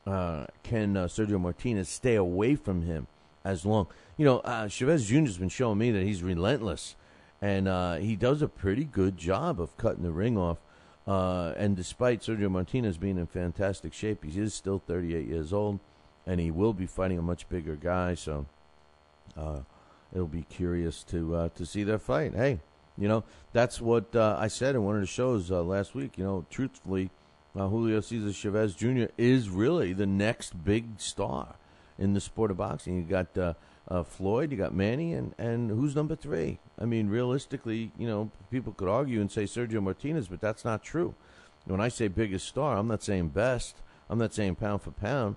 Sergio Martinez stay away from him as long? Chavez Jr. has been showing me that he's relentless. And he does a pretty good job of cutting the ring off. And despite Sergio Martinez being in fantastic shape, he is still 38 years old, and he will be fighting a much bigger guy. So it'll be curious to see their fight. Hey, that's what I said in one of the shows last week. Truthfully, Julio Cesar Chavez Jr. is really the next big star in the sport of boxing. You got Floyd, you got Manny, and who's number 3? I mean, realistically, people could argue and say Sergio Martinez, but that's not true. When I say biggest star, I'm not saying best. I'm not saying pound for pound.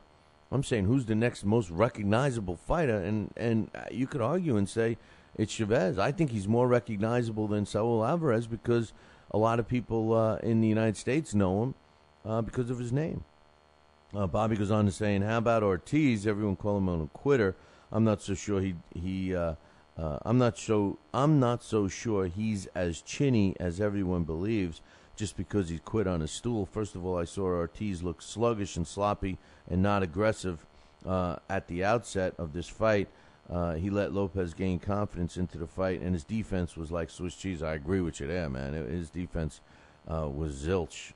I'm saying who's the next most recognizable fighter, and you could argue and say it's Chavez. I think he's more recognizable than Saul Alvarez because a lot of people in the United States know him because of his name. Bobby goes on to saying, how about Ortiz? Everyone call him a quitter. I'm not so sure I'm not so sure he's as chinny as everyone believes just because he quit on his stool. First of all, I saw Ortiz look sluggish and sloppy and not aggressive at the outset of this fight. He let Lopez gain confidence into the fight, and his defense was like Swiss cheese. I agree with you there, man. His defense was zilch.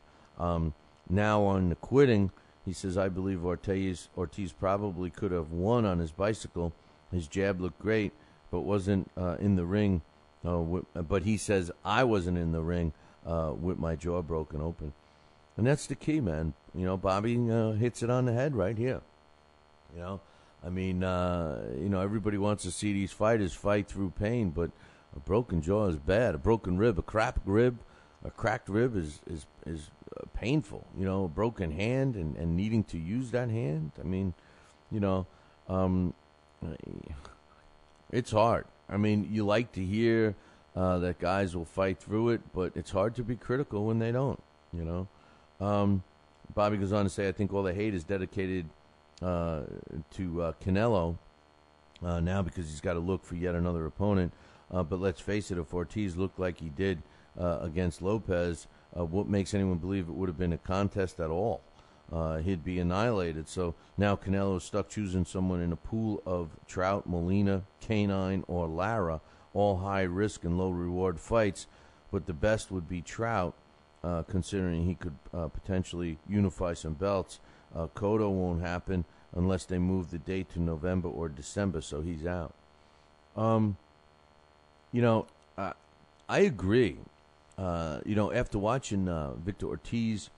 Now on the quitting, he says, I believe Ortiz probably could have won on his bicycle. His jab looked great, but wasn't in the ring. But he says, I wasn't in the ring with my jaw broken open. And that's the key, man. Bobby hits it on the head right here. Everybody wants to see these fighters fight through pain, but a broken jaw is bad. A broken rib, a cracked rib is painful. A broken hand and needing to use that hand. I mean, it's hard. I mean, you like to hear that guys will fight through it, but it's hard to be critical when they don't. Bobby goes on to say, I think all the hate is dedicated to Canelo now because he's got to look for yet another opponent. But let's face it, if Ortiz looked like he did against Lopez, what makes anyone believe it would have been a contest at all? He'd be annihilated. So now Canelo is stuck choosing someone in a pool of Trout, Molina, Canine, or Lara, all high risk and low reward fights. But the best would be Trout, considering he could potentially unify some belts. Cotto won't happen unless they move the date to November or December, so he's out. I agree. after watching Victor Ortiz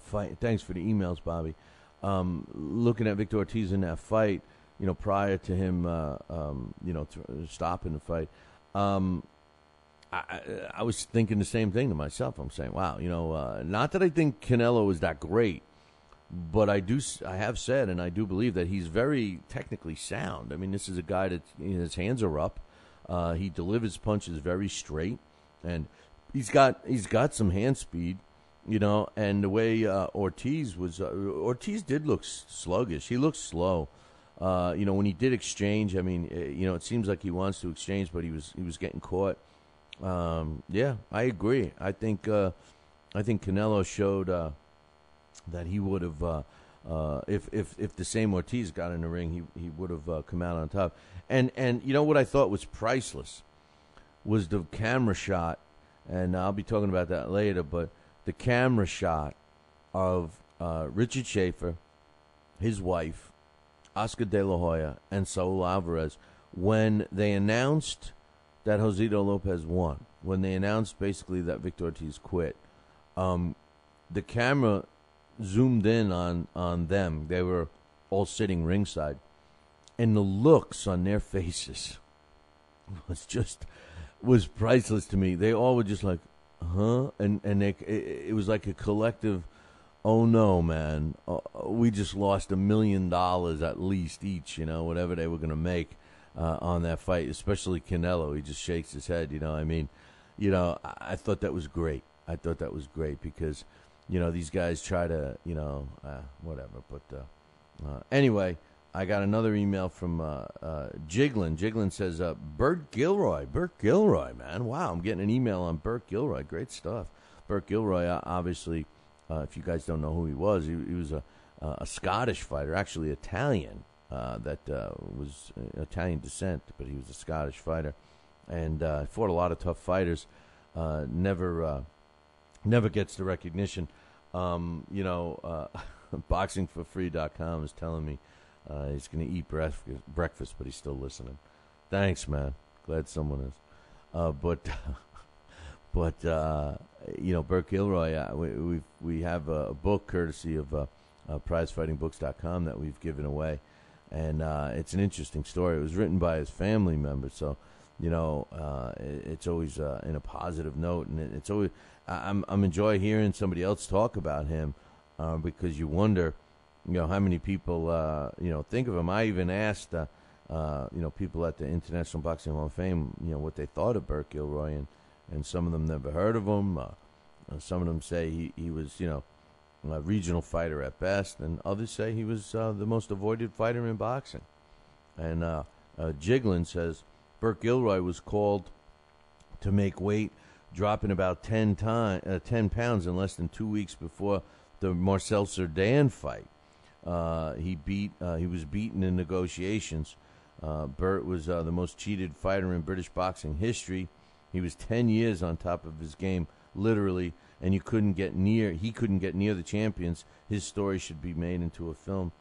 fight, thanks for the emails, Bobby. Looking at Victor Ortiz in that fight, prior to him, stopping the fight, I was thinking the same thing to myself. I'm saying, wow, not that I think Canelo is that great, but I have said, and I do believe that he's very technically sound. I mean, this is a guy that his hands are up. He delivers punches very straight, and he's got some hand speed, and the way Ortiz did look sluggish. He looked slow. When he did exchange, I mean, it seems like he wants to exchange, but he was getting caught. Yeah, I agree. I think Canelo showed that he would have, if the same Ortiz got in the ring, he would have come out on top. And what I thought was priceless was the camera shot, and I'll be talking about that later, but the camera shot of Richard Schaefer, his wife, Oscar De La Hoya, and Saul Alvarez when they announced that Josito Lopez won, when they announced basically that Victor Ortiz quit. The camera zoomed in on them. They were all sitting ringside, and the looks on their faces was priceless to me. They all were just like, huh? And it was like a collective, oh no, man, we just lost $1 million at least each, whatever they were going to make on that fight, especially Canelo. He just shakes his head, I mean, I thought that was great. I thought that was great because, these guys try to, whatever. But anyway, I got another email from Jiglin. Jiglin says, Burt Gilroy, man. Wow, I'm getting an email on Burt Gilroy. Great stuff. Burt Gilroy, obviously, if you guys don't know who he was a Scottish fighter, actually Italian, that was Italian descent, but he was a Scottish fighter. And fought a lot of tough fighters. Never gets the recognition. BoxingForFree.com is telling me he's going to eat breakfast, but he's still listening. Thanks, man. Glad someone is. But Burt Gilroy, we have a book courtesy of PrizeFightingBooks.com that we've given away, and it's an interesting story. It was written by his family member, so it's always in a positive note, and it's always I'm enjoying hearing somebody else talk about him because you wonder, how many people think of him. I even asked people at the International Boxing Hall of Fame, what they thought of Burt Gilroy, and some of them never heard of him. Some of them say he was a regional fighter at best, and others say he was the most avoided fighter in boxing. And Jiglin says Burt Gilroy was called to make weight, dropping about 10 pounds in less than 2 weeks before the Marcel Cerdan fight. He was beaten in negotiations. Burt was the most cheated fighter in British boxing history. He was 10 years on top of his game, literally, and he couldn't get near the champions. His story should be made into a film.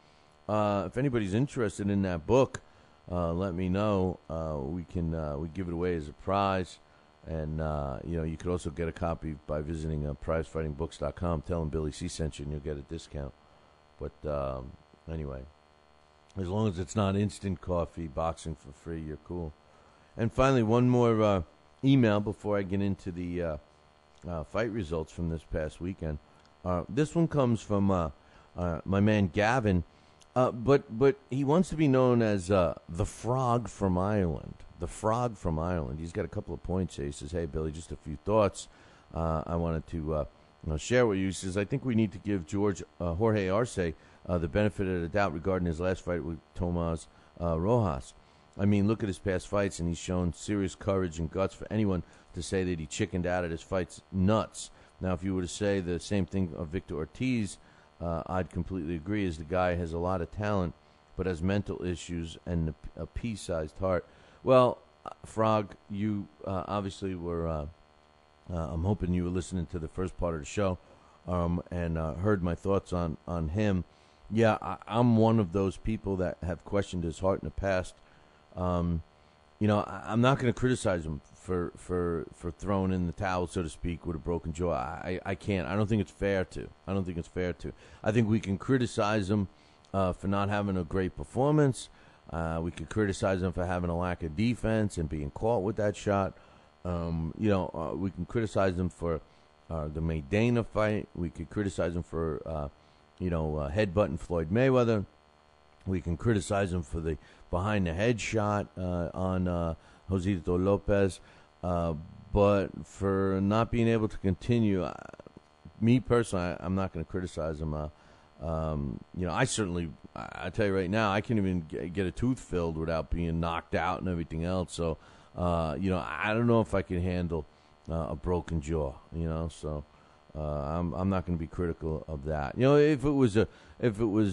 If anybody's interested in that book, let me know. We give it away as a prize, and you could also get a copy by visiting PrizeFightingBooks.com. Tell them Billy C sent you, and you'll get a discount. But anyway, as long as it's not instant coffee, boxing for free, you're cool. And finally, one more email before I get into the fight results from this past weekend. This one comes from my man Gavin. But he wants to be known as the Frog from Ireland. The Frog from Ireland. He's got a couple of points here. He says, hey, Billy, just a few thoughts I wanted to share with you. He says, I think we need to give Jorge Arce the benefit of the doubt regarding his last fight with Tomas Rojas. I mean, look at his past fights, and he's shown serious courage and guts. For anyone to say that he chickened out at his fights, nuts. Now, if you were to say the same thing of Victor Ortiz, I'd completely agree, as the guy has a lot of talent, but has mental issues and a pea-sized heart. Well, Frog, you obviously were, I'm hoping you were listening to the first part of the show and heard my thoughts on him. Yeah, I'm one of those people that have questioned his heart in the past. I'm not going to criticize him for throwing in the towel, so to speak, with a broken jaw. I can't. I don't think it's fair to. I think we can criticize him for not having a great performance. We could criticize him for having a lack of defense and being caught with that shot. We can criticize him for the Maidana fight. We could criticize him for, headbutting Floyd Mayweather. We can criticize him for the behind-the-head shot on Josito Lopez. But for not being able to continue, me personally, I'm not going to criticize him. I certainly, I tell you right now, I can't even get a tooth filled without being knocked out and everything else. So, I don't know if I can handle a broken jaw. So I'm not going to be critical of that. If it was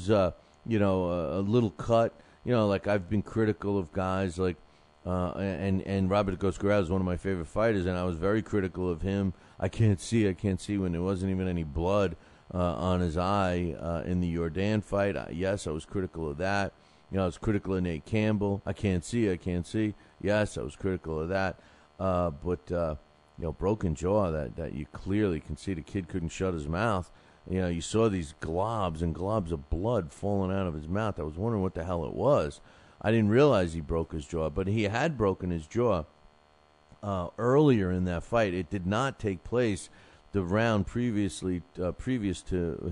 a little cut, like I've been critical of guys like, and Robert Coscarelli is one of my favorite fighters, and I was very critical of him. I can't see when there wasn't even any blood on his eye in the Jordan fight. Yes, I was critical of that. I was critical of Nate Campbell. I can't see. Yes, I was critical of that. But broken jaw, that you clearly can see the kid couldn't shut his mouth. You saw these globs and globs of blood falling out of his mouth. I was wondering what the hell it was. I didn't realize he broke his jaw, but he had broken his jaw earlier in that fight. It did not take place the round previous to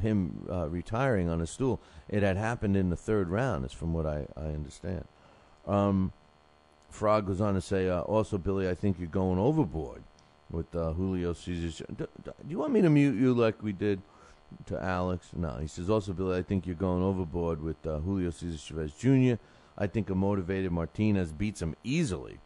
him retiring on a stool. It had happened in the third round, is from what I understand. Frog goes on to say, also, Billy, I think you're going overboard with Julio Cesar. Do you want me to mute you like we did to Alex? No, he says, also, Billy, I think you're going overboard with Julio Cesar Chavez Jr. I think a motivated Martinez beats him easily.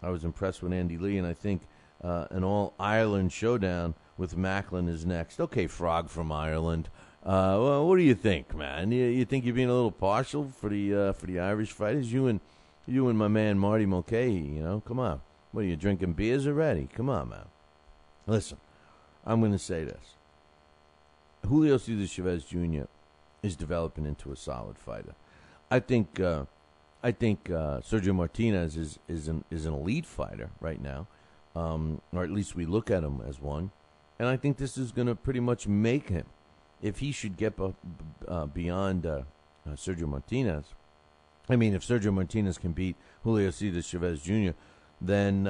I was impressed with Andy Lee, and I think an all-Ireland showdown with Macklin is next. Okay, Frog from Ireland. Well, what do you think, man? You think you're being a little partial for the Irish fighters? You and my man Marty Mulcahy, come on. What are you, drinking beers already? Come on, man. Listen, I'm going to say this. Julio Cesar Chavez Jr. is developing into a solid fighter. I think Sergio Martinez is an elite fighter right now, or at least we look at him as one. And I think this is going to pretty much make him, if he should get beyond Sergio Martinez. I mean, if Sergio Martinez can beat Julio Cesar Chavez Jr., then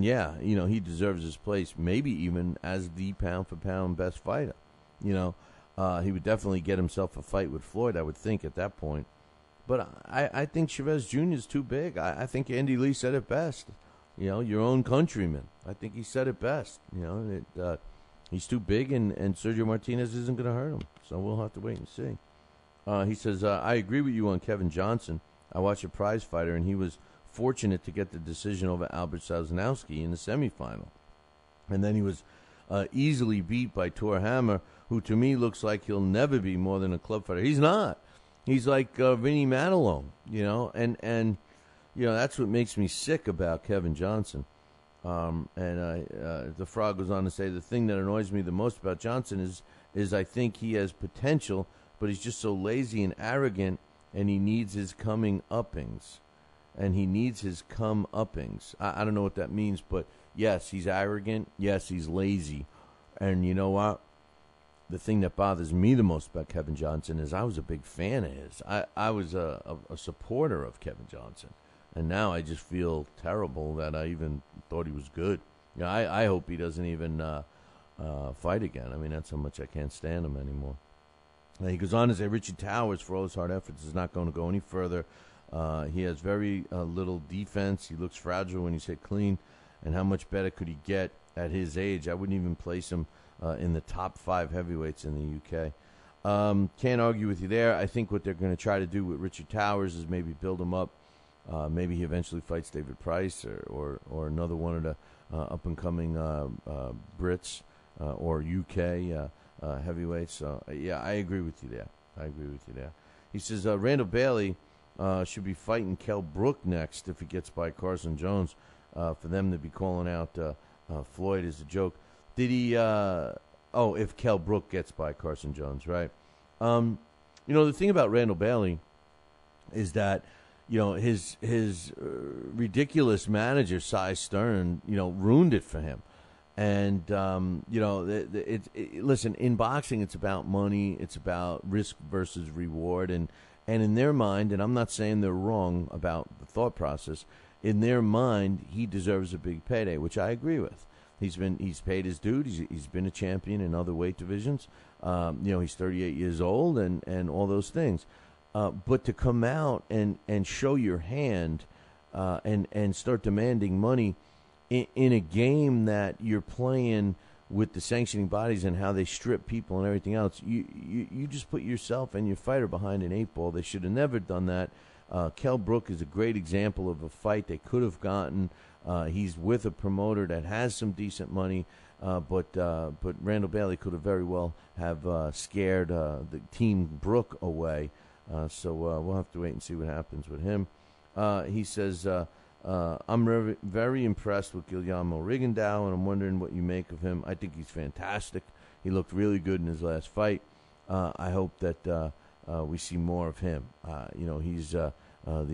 yeah, he deserves his place, maybe even as the pound-for-pound best fighter. He would definitely get himself a fight with Floyd, I would think, at that point. But I think Chavez Jr. is too big. I think Andy Lee said it best. Your own countryman. I think he said it best. He's too big, and Sergio Martinez isn't going to hurt him. So we'll have to wait and see. He says, I agree with you on Kevin Johnson. I watched a prize fighter, and he was fortunate to get the decision over Albert Sosnowski in the semifinal. And then he was easily beat by Tor Hammer, who to me looks like he'll never be more than a club fighter. He's not. He's like Vinny Matalone, and that's what makes me sick about Kevin Johnson. The Frog goes on to say, the thing that annoys me the most about Johnson is I think he has potential, but he's just so lazy and arrogant, and he needs his coming-uppings. I don't know what that means, but yes, he's arrogant. Yes, he's lazy. And you know what? The thing that bothers me the most about Kevin Johnson is I was a big fan of his. I was a supporter of Kevin Johnson. And now I just feel terrible that I even thought he was good. I hope he doesn't even fight again. I mean, that's how much I can't stand him anymore. He goes on to say, Richie Towers, for all his hard efforts, is not going to go any further. He has very little defense. He looks fragile when he's hit clean. And how much better could he get at his age? I wouldn't even place him in the top 5 heavyweights in the UK. Can't argue with you there. I think what they're going to try to do with Richard Towers is maybe build him up. Maybe he eventually fights David Price or another one of the up-and-coming Brits or UK heavyweights. So, yeah, I agree with you there. He says Randall Bailey should be fighting Kell Brook next if he gets by Carson Jones. For them to be calling out Floyd is a joke. Did he... if Kell Brook gets by Carson Jones, right? The thing about Randall Bailey is that his ridiculous manager, Cy Stern, ruined it for him. And, listen, in boxing, it's about money. It's about risk versus reward. And in their mind, and I'm not saying they're wrong about the thought process, in their mind, he deserves a big payday, which I agree with. He's paid his dues. He's been a champion in other weight divisions. He's 38 years old and all those things. But to come out and show your hand and start demanding money in a game that you're playing with the sanctioning bodies and how they strip people and everything else, you just put yourself and your fighter behind an 8 ball. They should have never done that. Kell Brook is a great example of a fight they could have gotten. He's with a promoter that has some decent money, but Randall Bailey could have very well have scared the Team Brook away. So we'll have to wait and see what happens with him. He says, I'm very impressed with Guillermo Rigondeaux, and I'm wondering what you make of him. I think he's fantastic. He looked really good in his last fight. I hope that we see more of him. He's the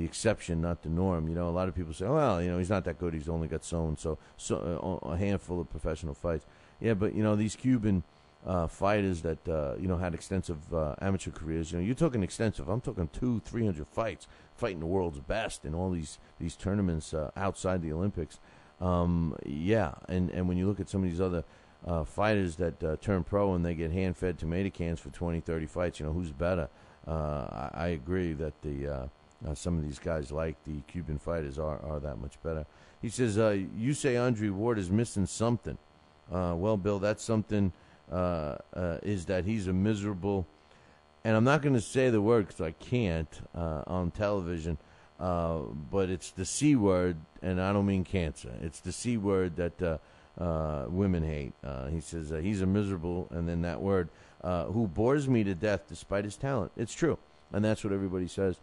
exception, not the norm. A lot of people say, well, he's not that good. He's only got so a handful of professional fights. Yeah, but, these Cuban fighters that, had extensive amateur careers, you're talking extensive. I'm talking 200-300 fights, fighting the world's best in all these tournaments outside the Olympics. And when you look at some of these other fighters that turn pro and they get hand-fed tomato cans for 20, 30 fights, who's better? I agree that some of these guys, like the Cuban fighters, are that much better. He says, you say Andre Ward is missing something. Well, Bill, that something is that he's a miserable, and I'm not going to say the word because I can't on television, but it's the C word, and I don't mean cancer. It's the C word that women hate. He says he's a miserable, and then that word, who bores me to death despite his talent. It's true, and that's what everybody says.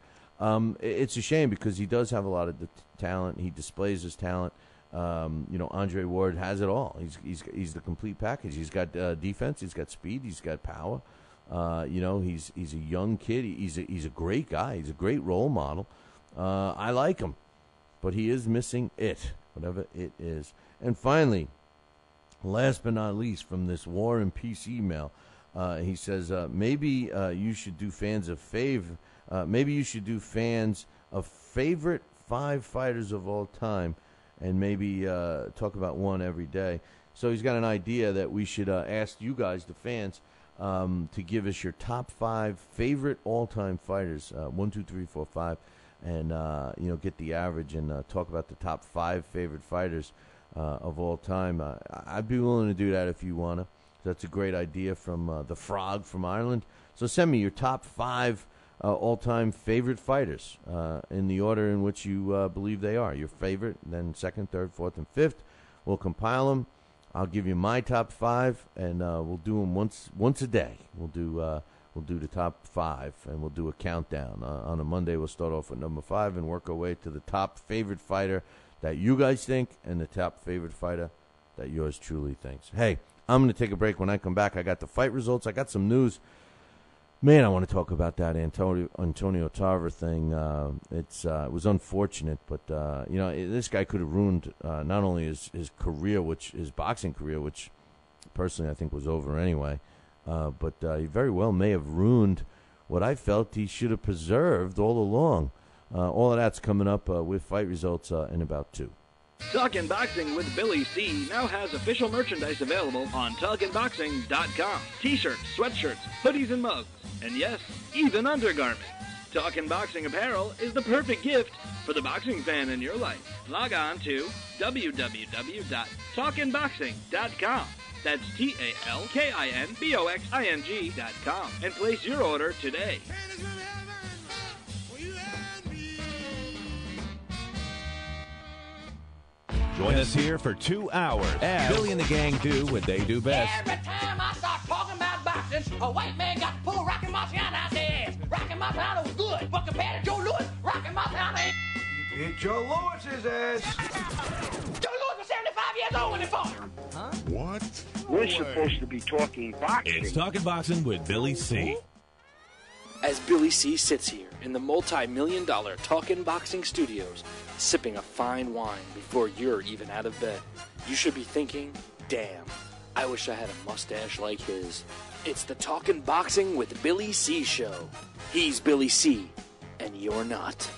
It's a shame because he does have a lot of talent. He displays his talent. Andre Ward has it all. He's the complete package. He's got defense. He's got speed. He's got power. He's a young kid. He's a great guy. He's a great role model. I like him, but he is missing it, whatever it is. And finally, last but not least, from this War and Peace email, he says maybe you should do fans of favorite 5 fighters of all time, and maybe talk about one every day. So he's got an idea that we should ask you guys, the fans, to give us your top 5 favorite all-time fighters, 1, 2, 3, 4, 5, and get the average and talk about the top 5 favorite fighters of all time. I'd be willing to do that if you want to. That's a great idea from the Frog from Ireland. So send me your top 5 all-time favorite fighters in the order in which you believe they are. Your favorite, then second, third, fourth, and fifth. We'll compile them. I'll give you my top 5, and we'll do them once a day. We'll do the top 5, and we'll do a countdown. On a Monday, we'll start off with number 5 and work our way to the top favorite fighter that you guys think and the top favorite fighter that yours truly thinks. Hey, I'm going to take a break. When I come back, I got the fight results. I got some news. Man, I want to talk about that Antonio Tarver thing. It was unfortunate, but this guy could have ruined not only his career, his boxing career, which personally I think was over anyway, but he very well may have ruined what I felt he should have preserved all along. All of that's coming up with fight results in about 2. Talkin' Boxing with Billy C. now has official merchandise available on TalkinBoxing.com. T-shirts, sweatshirts, hoodies, and mugs. And yes, even undergarments. Talkin' Boxing apparel is the perfect gift for the boxing fan in your life. Log on to www.talkinboxing.com. That's TalkinBoxing.com and place your order today. Join us here for 2 hours as Billy and the gang do what they do best. Every time I start talking about boxing, a white man got to pull Rocky Marciano's ass. Rocky Marciano was good, but compared to Joe Louis, Rocky Marciano ain't. Beat Joe Louis's ass. Joe Louis was 75 years old when he fought. Huh? What? We're supposed to be talking boxing. It's Talking Boxing with Billy C. As Billy C sits here in the multi-million-dollar Talkin' Boxing Studios, sipping a fine wine before you're even out of bed, you should be thinking, damn, I wish I had a mustache like his. It's the Talkin' Boxing with Billy C show. He's Billy C, and you're not.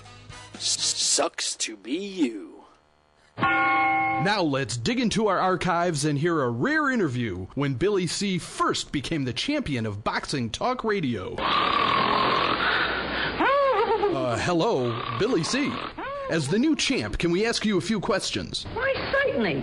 Sucks to be you. Now let's dig into our archives and hear a rare interview when Billy C first became the champion of boxing talk radio. Hello, Billy C. As the new champ, can we ask you a few questions? Why, certainly.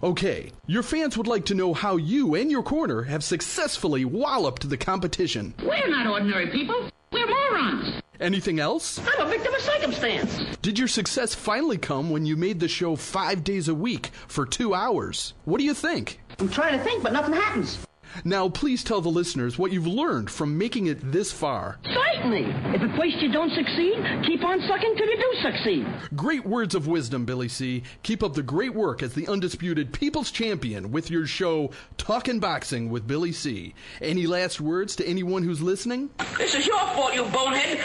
Okay, your fans would like to know how you and your corner have successfully walloped the competition. We're not ordinary people. We're morons. Anything else? I'm a victim of circumstance. Did your success finally come when you made the show 5 days a week for 2 hours? What do you think? I'm trying to think, but nothing happens. Now, please tell the listeners what you've learned from making it this far. Certainly. If at first you don't succeed, keep on sucking till you do succeed. Great words of wisdom, Billy C. Keep up the great work as the undisputed People's Champion with your show, Talkin' Boxing with Billy C. Any last words to anyone who's listening? This is your fault, you bonehead.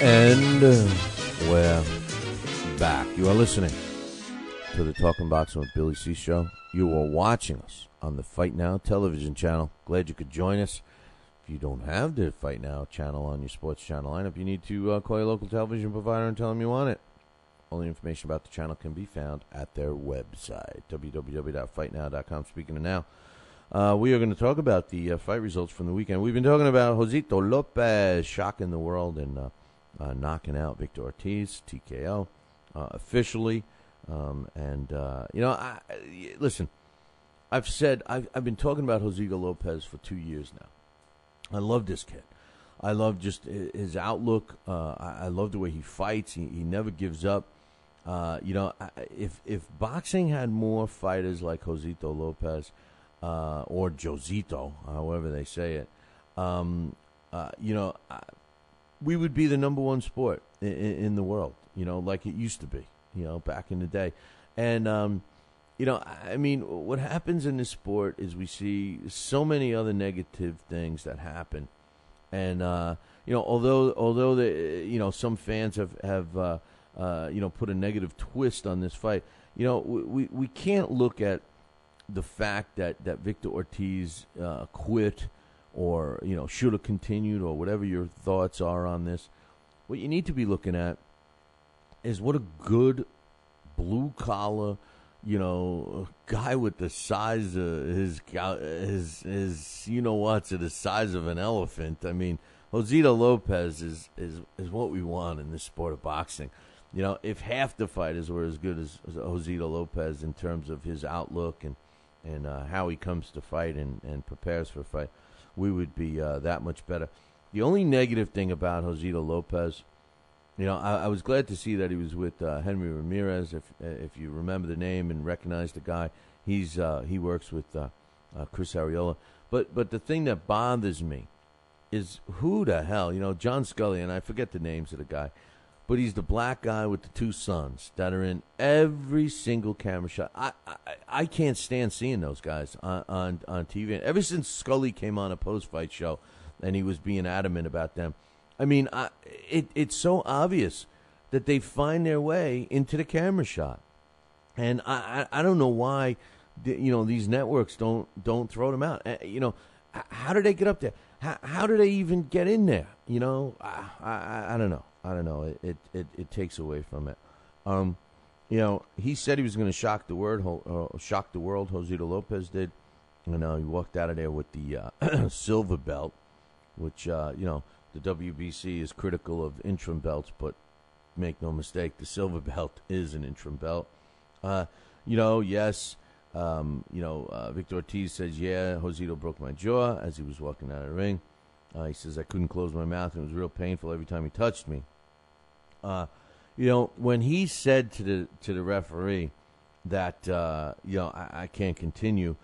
And we're back. You are listening to the Talkin' Boxing with Billy C show. You are watching us on the Fight Now television channel. Glad you could join us. If you don't have the Fight Now channel on your sports channel lineup, you need to call your local television provider and tell them you want it. All the information about the channel can be found at their website, www.fightnow.com. Speaking of now, we are going to talk about the fight results from the weekend. We've been talking about Josito Lopez shocking the world and knocking out Victor Ortiz, TKO, officially. Listen, I've been talking about Josito Lopez for 2 years now. I love this kid. I love just his outlook. I love the way he fights. He never gives up. If boxing had more fighters like Josito Lopez, or Josito, however they say it, we would be the number one sport in the world, like it used to be, back in the day. And, what happens in this sport is we see so many other negative things that happen. And, although some fans have put a negative twist on this fight, we can't look at the fact that Victor Ortiz quit or, should have continued, or whatever your thoughts are on this. What you need to be looking at is what a good blue-collar, guy with the size of his to the size of an elephant. I mean, Josito Lopez is what we want in this sport of boxing. If half the fighters were as good as Josito Lopez in terms of his outlook and how he comes to fight and prepares for a fight, we would be that much better. The only negative thing about Josito Lopez, I was glad to see that he was with Henry Ramirez. If you remember the name and recognize the guy, he works with Chris Arreola. But the thing that bothers me is who the hell, John Scully, and I forget the names of the guy, but he's the black guy with the two sons that are in every single camera shot. I can't stand seeing those guys on TV. And ever since Scully came on a post-fight show and he was being adamant about them, it's so obvious that they find their way into the camera shot. And I don't know why, these networks don't throw them out. How do they get up there? How do they even get in there? I don't know. I don't know. It takes away from it. He said he was going to shock the world. Josito Lopez did. He walked out of there with the silver belt, which the WBC is critical of interim belts, but make no mistake, the silver belt is an interim belt. Yes. Victor Ortiz says, yeah, Josito broke my jaw as he was walking out of the ring. He says, I couldn't close my mouth, and it was real painful every time he touched me. When he said to the referee that, I can't continue,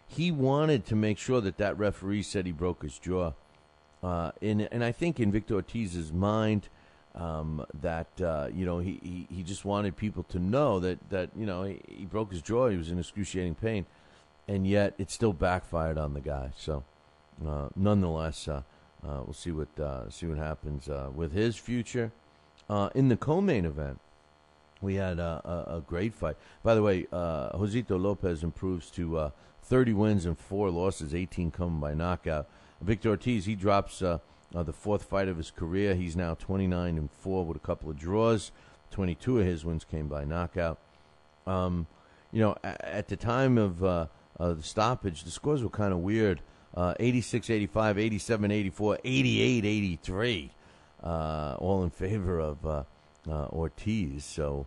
he wanted to make sure that referee said he broke his jaw. and I think in Victor Ortiz's mind that he just wanted people to know that he broke his jaw, he was in excruciating pain, and yet it still backfired on the guy. So nonetheless, we'll see what happens with his future. In the co-main event, we had a great fight. By the way, Josito Lopez improves to 30 wins and 4 losses, 18 coming by knockout. Victor Ortiz, he drops the 4th fight of his career. He's now 29-4 with a couple of draws. 22 of his wins came by knockout. At the time of the stoppage, the scores were kind of weird. 86-85, 87-84, 88-83, all in favor of Ortiz. So,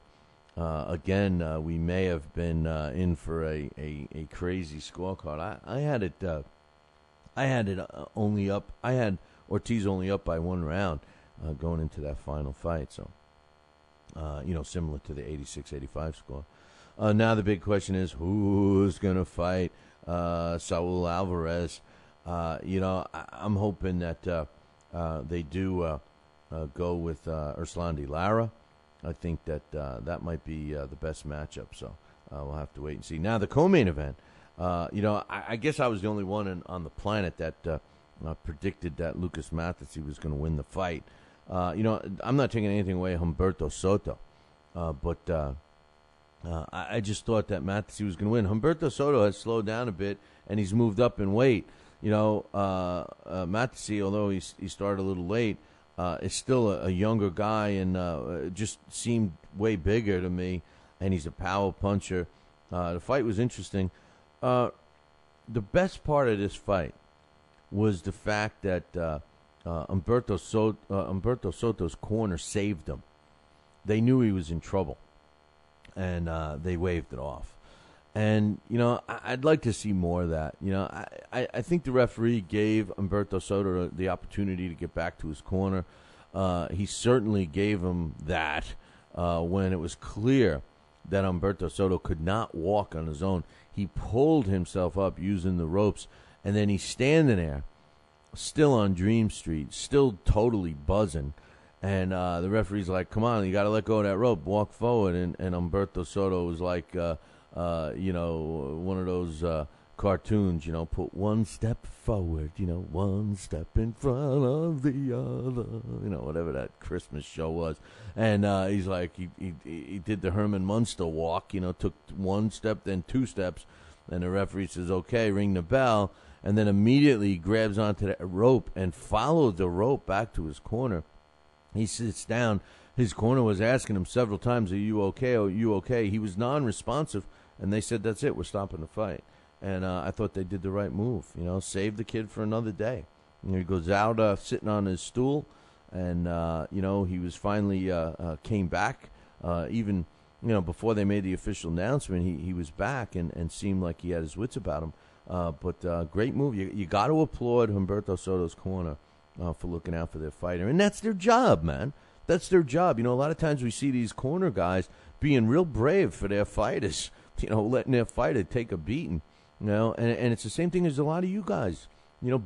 again, we may have been in for a crazy scorecard. I had it only up. I had Ortiz only up by 1 round going into that final fight. So, similar to the 86-85 score. Now the big question is, who's going to fight Saul Alvarez? I'm hoping that they do go with Erslandy Lara. I think that might be the best matchup. So we'll have to wait and see. Now the co-main event. I guess I was the only one on the planet that predicted that Lucas Matthysse was going to win the fight. I'm not taking anything away from Humberto Soto, but I just thought that Matthysse was going to win. Humberto Soto has slowed down a bit, and he's moved up in weight. Matthysse, although he started a little late, is still a younger guy and just seemed way bigger to me, and he's a power puncher. The fight was interesting. The best part of this fight was the fact that Humberto Soto's corner saved him. They knew he was in trouble, and they waved it off. And, I'd like to see more of that. I think the referee gave Humberto Soto the opportunity to get back to his corner. He certainly gave him that when it was clear that Humberto Soto could not walk on his own. He pulled himself up using the ropes, and then he's standing there, still on Dream Street, still totally buzzing. And the referee's like, come on, you got to let go of that rope, walk forward. And Humberto Soto was like, one of those cartoons, put one step forward, one step in front of the other, whatever that Christmas show was. And he's like, he did the Herman Munster walk, took 1 step, then 2 steps. And the referee says, okay, ring the bell. And then immediately grabs onto that rope and follows the rope back to his corner. He sits down. His corner was asking him several times, are you okay? Are you okay? He was non-responsive. And they said, that's it, we're stopping the fight. And I thought they did the right move, save the kid for another day. He goes out sitting on his stool, and, he was finally came back. Even, before they made the official announcement, he was back and seemed like he had his wits about him. But great move. You got to applaud Humberto Soto's corner for looking out for their fighter. And that's their job, man. That's their job. A lot of times we see these corner guys being real brave for their fighters. Letting their fighter take a beating, and it's the same thing as a lot of you guys,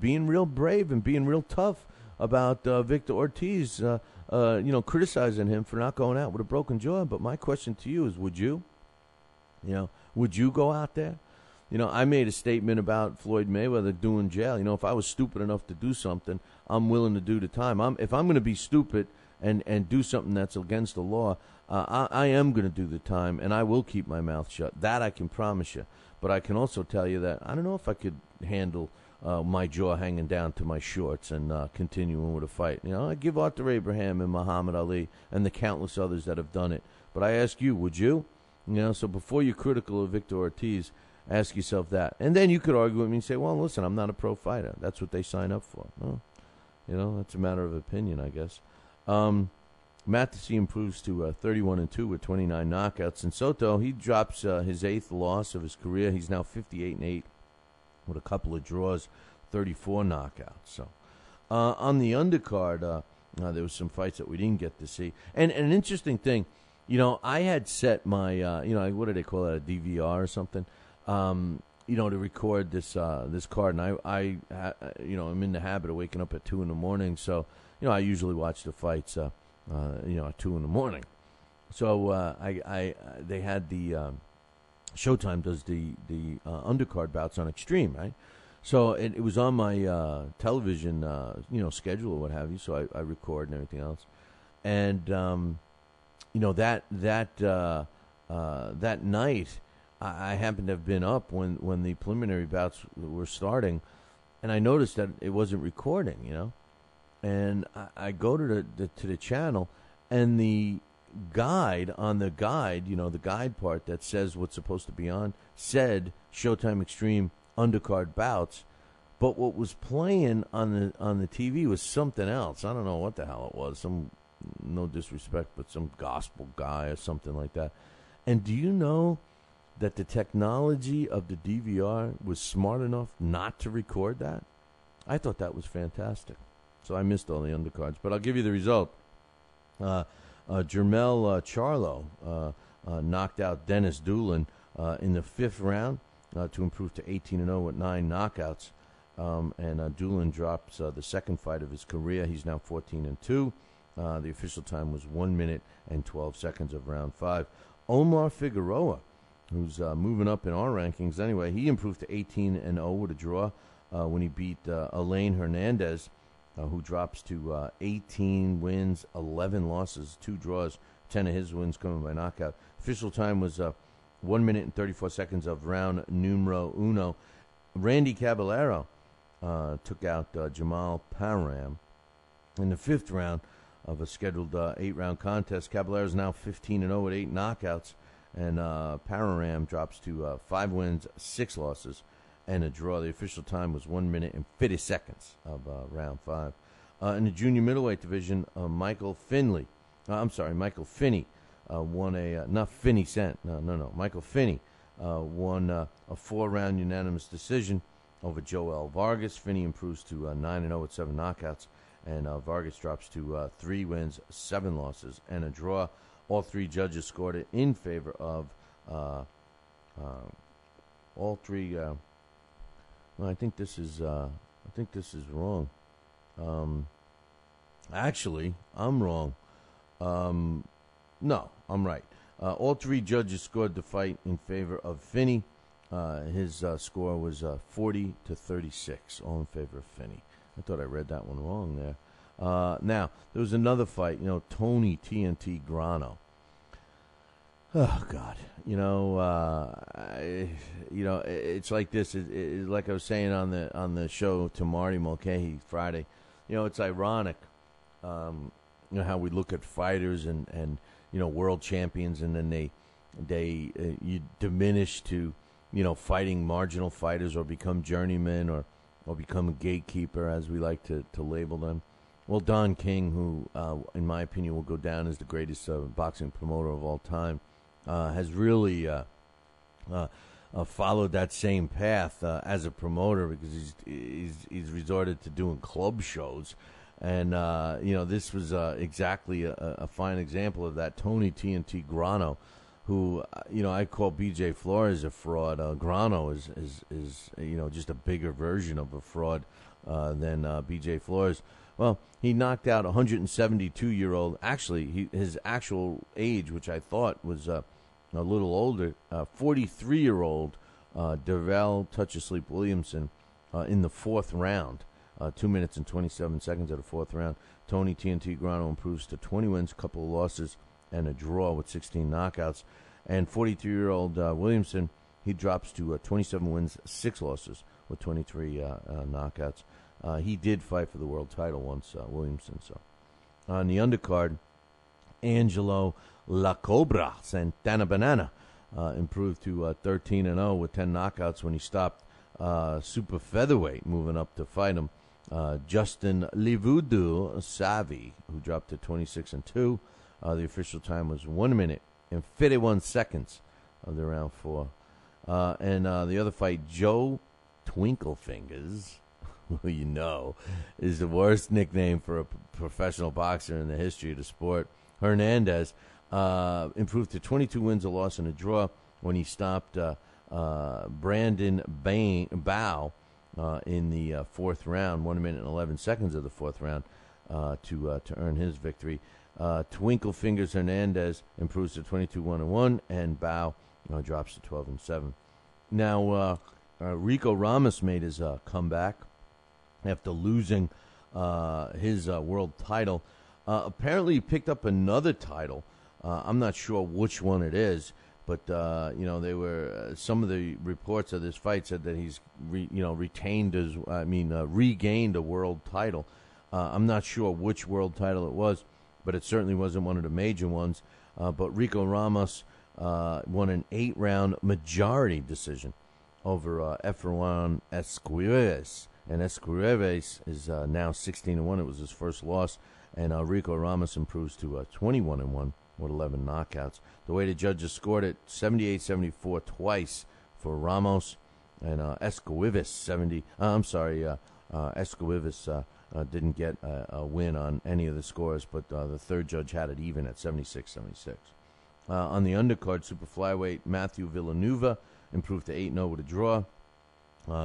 being real brave and being real tough about Victor Ortiz, criticizing him for not going out with a broken jaw. But my question to you is, would you? Would you go out there? I made a statement about Floyd Mayweather doing jail. If I was stupid enough to do something, I'm willing to do the time. If I'm going to be stupid and do something that's against the law, I am going to do the time, and I will keep my mouth shut. That I can promise you. But I can also tell you that I don't know if I could handle my jaw hanging down to my shorts and continuing with a fight. I give Arthur Abraham and Muhammad Ali and the countless others that have done it. But I ask you, would you? So before you're critical of Victor Ortiz, ask yourself that. And then you could argue with me and say, well, listen, I'm not a pro fighter. That's what they sign up for. Well, that's a matter of opinion, I guess. Matthysse improves to 31-2 with 29 knockouts. And Soto, he drops his 8th loss of his career. He's now 58-8 with a couple of draws, 34 knockouts. So on the undercard, there was some fights that we didn't get to see. And an interesting thing, I had set my, what do they call it, a DVR or something? to record this card, and I I'm in the habit of waking up at 2 a.m. So, I usually watch the fights, at 2 a.m. So they had the Showtime does the undercard bouts on Extreme, right? So it was on my television, schedule or what have you. So I record and everything else, and that night I happened to have been up when the preliminary bouts were starting, and I noticed that it wasn't recording, and I go to the channel, and the guide on the guide, the guide part that says what's supposed to be on, said Showtime Extreme undercard bouts, but what was playing on the TV was something else. I don't know what the hell it was. No disrespect, but some gospel guy or something like that. And do you know that the technology of the DVR was smart enough not to record that? I thought that was fantastic. So I missed all the undercards, but I'll give you the result. Jermell Charlo knocked out Dennis Doolin in the 5th round to improve to 18-0 with 9 knockouts. And Doolin drops the second fight of his career. He's now 14-2. The official time was 1 minute and 12 seconds of round 5. Omar Figueroa, who's moving up in our rankings anyway, he improved to 18-0 with a draw when he beat Elaine Hernandez, who drops to 18 wins, 11 losses, 2 draws, 10 of his wins coming by knockout. Official time was 1 minute and 34 seconds of round numero uno. Randy Caballero took out Jamal Parham in the 5th round of a scheduled 8-round contest. Caballero is now 15-0 with 8 knockouts, and Parham drops to 5 wins, 6 losses, and a draw. The official time was 1 minute and 50 seconds of round 5. In the junior middleweight division, Michael Finney won not Finney Cent, no, Michael Finney won a 4-round unanimous decision over Joel Vargas. Finney improves to 9-0 with 7 knockouts, and Vargas drops to 3 wins, 7 losses, and a draw. All 3 judges scored it in favor of all 3. Well, I think this is wrong. Actually, I'm wrong. No, I'm right. All 3 judges scored the fight in favor of Finney. His score was 40-36, all in favor of Finney. I thought I read that one wrong there. Now, there was another fight, Tony TNT Grano. Oh, God. It's like this. Like I was saying on the show to Marty Mulcahy Friday, it's ironic, how we look at fighters and world champions, and then you diminish to, fighting marginal fighters or become journeymen or become a gatekeeper, as we like to label them. Well, Don King, who, in my opinion, will go down as the greatest boxing promoter of all time, has really followed that same path as a promoter, because he's resorted to doing club shows. And, this was exactly a fine example of that. Tony TNT Grano, who, I call B.J. Flores a fraud. Grano is just a bigger version of a fraud than B.J. Flores. Well, he knocked out a 172-year-old. Actually, his actual age, which I thought was a little older, 43-year-old Darrell Touch-of-Sleep Williamson in the 4th round. 2 minutes and 27 seconds of the 4th round. Tony TNT Grano improves to 20 wins, a couple of losses, and a draw with 16 knockouts. And 43-year-old Williamson, he drops to 27 wins, 6 losses with 23 knockouts. He did fight for the world title once, Williamson. So on the undercard, Angelo La Cobra Santana Banana improved to 13-0 with 10 knockouts when he stopped super featherweight moving up to fight him, Justin Livudu Savi, who dropped to 26-2. The official time was 1 minute and 51 seconds of the round 4. And the other fight, Joe Twinklefingers, who is the worst nickname for a professional boxer in the history of the sport, Hernandez, improved to 22 wins, a loss, and a draw when he stopped Brandon Bow in the fourth round, 1 minute and 11 seconds of the fourth round, to earn his victory. Twinkle Fingers Hernandez improves to 22-1-1, and Bow drops to 12-7. Now, Rico Ramos made his comeback after losing his world title. Apparently, he picked up another title. I'm not sure which one it is, but they were some of the reports of this fight said that he's regained a world title. I'm not sure which world title it was, but it certainly wasn't one of the major ones. But Rico Ramos won an 8-round majority decision over Efrain Esquives. And Esquives is now 16-1. It was his first loss. And Rico Ramos improves to 21-1 with 11 knockouts. The way the judges scored it, 78-74 twice for Ramos. And Esquives, Esquives didn't get a win on any of the scores, but the third judge had it even at 76-76. On the undercard, super flyweight, Matthew Villanueva improved to 8-0 with a draw.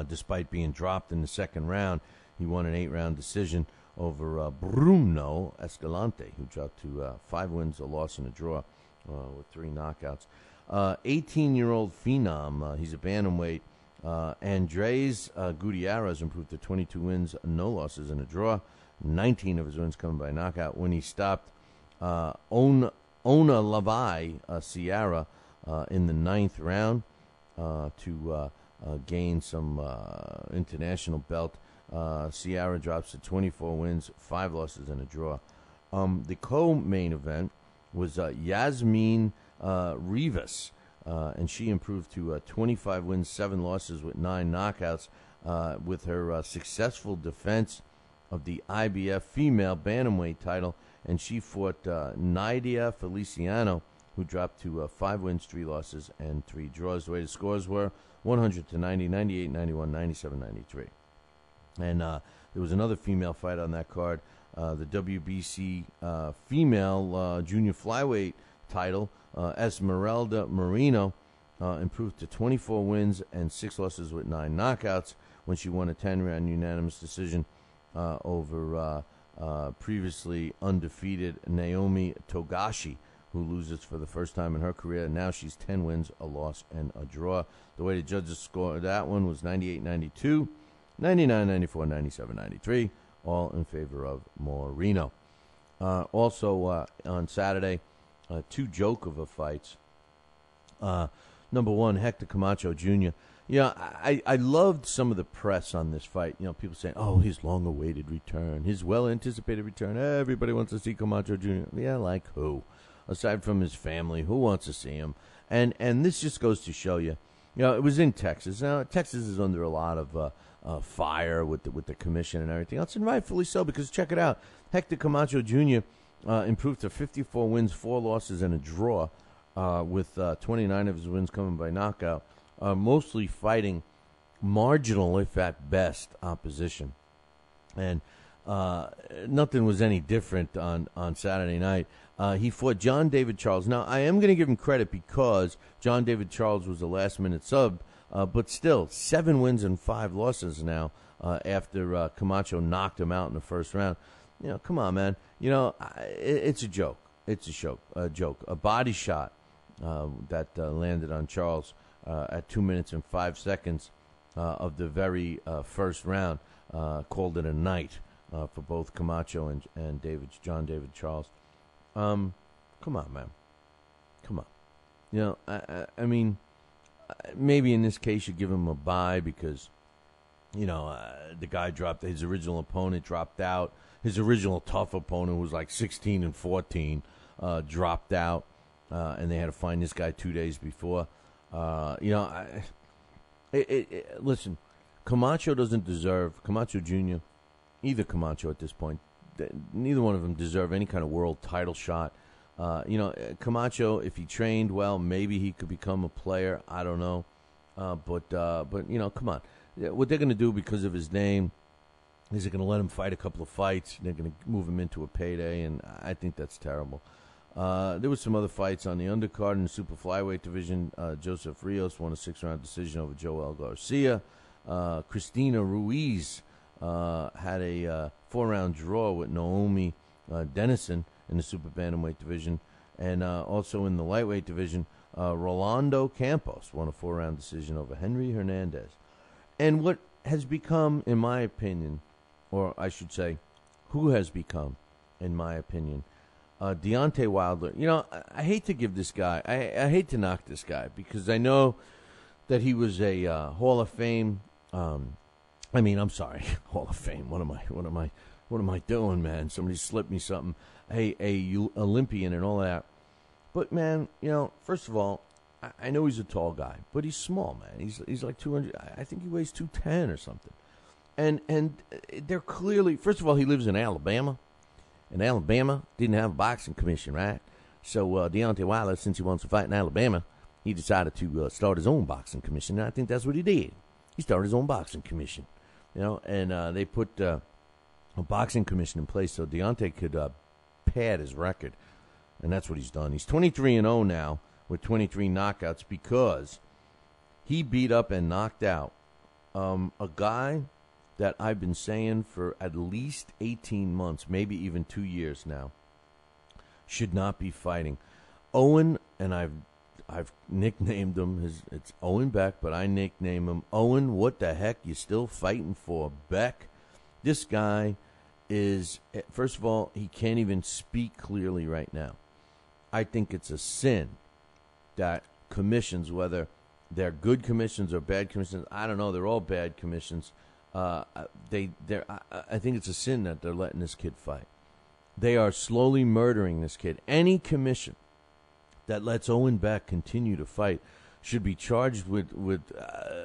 Despite being dropped in the second round, he won an 8-round decision over Bruno Escalante, who dropped to 5 wins, a loss, and a draw with 3 knockouts. 18-year-old Phenom, he's a bantamweight. Andres Gutierrez improved to 22 wins, no losses, and a draw. 19 of his wins coming by knockout. When he stopped Ona Lavai Sierra in the 9th round to gain some international belt. Sierra drops to 24 wins, 5 losses, and a draw. The co-main event was Yasmin Rivas, and she improved to 25 wins, 7 losses with 9 knockouts with her successful defense of the IBF female bantamweight title, and she fought Nydia Feliciano, who dropped to 5 wins, 3 losses, and 3 draws. The way the scores were 100-90, 98-91, 97-93. And there was another female fight on that card, the WBC female junior flyweight title. Esmeralda Marino improved to 24 wins and 6 losses with 9 knockouts when she won a 10-round unanimous decision over previously undefeated Naomi Togashi, who loses for the first time in her career. Now she's 10 wins, a loss, and a draw. The way the judges scored that one was 98-92, 99-94, 97-93, all in favor of Moreno. Also on Saturday, 2 joke of a fights. Number 1, Hector Camacho Jr. I loved some of the press on this fight. People saying, oh, his long-awaited return, his well-anticipated return. Everybody wants to see Camacho Jr. Yeah, like who? Aside from his family, who wants to see him? And this just goes to show you, it was in Texas. Now, Texas is under a lot of fire with the commission and everything else, and rightfully so, because check it out. Hector Camacho Jr. Improved to 54 wins, 4 losses, and a draw, with 29 of his wins coming by knockout, mostly fighting marginal, if at best, opposition. And nothing was any different on Saturday night. He fought John David Charles. Now, I am going to give him credit because John David Charles was a last-minute sub, but still, 7 wins and 5 losses now after Camacho knocked him out in the first round. Come on, man. It's a joke. It's a joke. A body shot that landed on Charles at 2 minutes and 5 seconds of the very first round called it a night for both Camacho and John David Charles. Come on, man. Come on. I mean, maybe in this case you give him a bye because, the guy his original opponent dropped out. His original tough opponent was like 16-14, dropped out, and they had to find this guy 2 days before. Listen, Camacho Jr., either Camacho at this point, neither one of them deserve any kind of world title shot. Camacho, if he trained well, maybe he could become a player. I don't know. But come on. What they're going to do because of his name is they're going to let him fight a couple of fights. They're going to move him into a payday, and I think that's terrible. There was some other fights on the undercard in the super flyweight division. Joseph Rios won a 6-round decision over Joel Garcia. Christina Ruiz had a 4-round draw with Naomi Dennison in the super bantamweight division. And also in the lightweight division, Rolando Campos won a 4-round decision over Henry Hernandez. And what has become, in my opinion, or I should say, who has become, in my opinion, Deontay Wilder. You know, I hate to give this guy, I hate to knock this guy because I know that he was a Hall of Fame. I'm sorry, Hall of Fame. What am I doing, man? Somebody slipped me something. A Olympian and all that. But man, you know, first of all, I know he's a tall guy, but he's small, man. He's like 200. I think he weighs 210 or something. And they're clearly, first of all, he lives in Alabama. And Alabama didn't have a boxing commission, right? So Deontay Wilder, since he wants to fight in Alabama, he decided to start his own boxing commission. And I think that's what he did. He started his own boxing commission, you know. And they put a boxing commission in place so Deontay could pad his record. And that's what he's done. He's 23-0 now with 23 knockouts because he beat up and knocked out a guy that I've been saying for at least 18 months, maybe even 2 years now, should not be fighting. Owen, and I've nicknamed him, it's Owen Beck, but I nickname him Owen, what the heck you still fighting for, Beck? This guy is, first of all, he can't even speak clearly right now. I think it's a sin that commissions, whether they're good commissions or bad commissions, I don't know, they're all bad commissions. I think it's a sin that they're letting this kid fight. They are slowly murdering this kid. Any commission that lets Owen Beck continue to fight should be charged with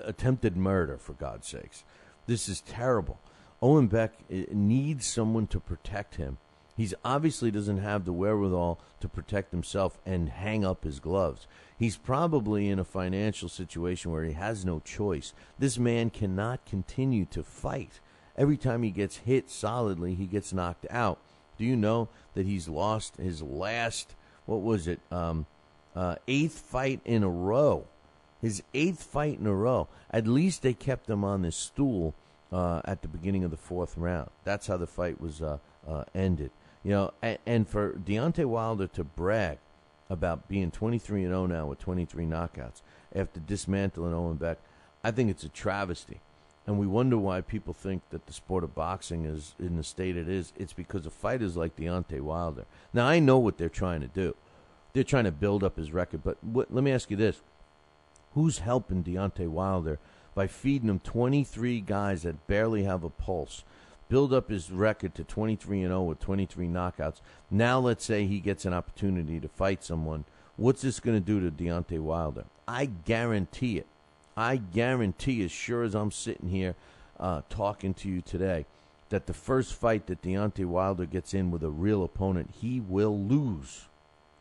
attempted murder, for God's sakes. This is terrible. Owen Beck needs someone to protect him. He obviously doesn't have the wherewithal to protect himself and hang up his gloves. He's probably in a financial situation where he has no choice. This man cannot continue to fight. Every time he gets hit solidly, he gets knocked out. Do you know that he's lost his last, 8th fight in a row? His 8th fight in a row. At least they kept him on this stool at the beginning of the 4th round. That's how the fight was ended. You know, and for Deontay Wilder to brag about being 23-0 now with 23 knockouts after dismantling Owen Beck, I think it's a travesty. And we wonder why people think that the sport of boxing is in the state it is. It's because of fighters like Deontay Wilder. Now, I know what they're trying to do. They're trying to build up his record. But let me ask you this. Who's helping Deontay Wilder by feeding him 23 guys that barely have a pulse? Build up his record to 23-0 with 23 knockouts. Now let's say he gets an opportunity to fight someone. What's this going to do to Deontay Wilder? I guarantee it. I guarantee, as sure as I'm sitting here talking to you today, that the first fight that Deontay Wilder gets in with a real opponent, he will lose.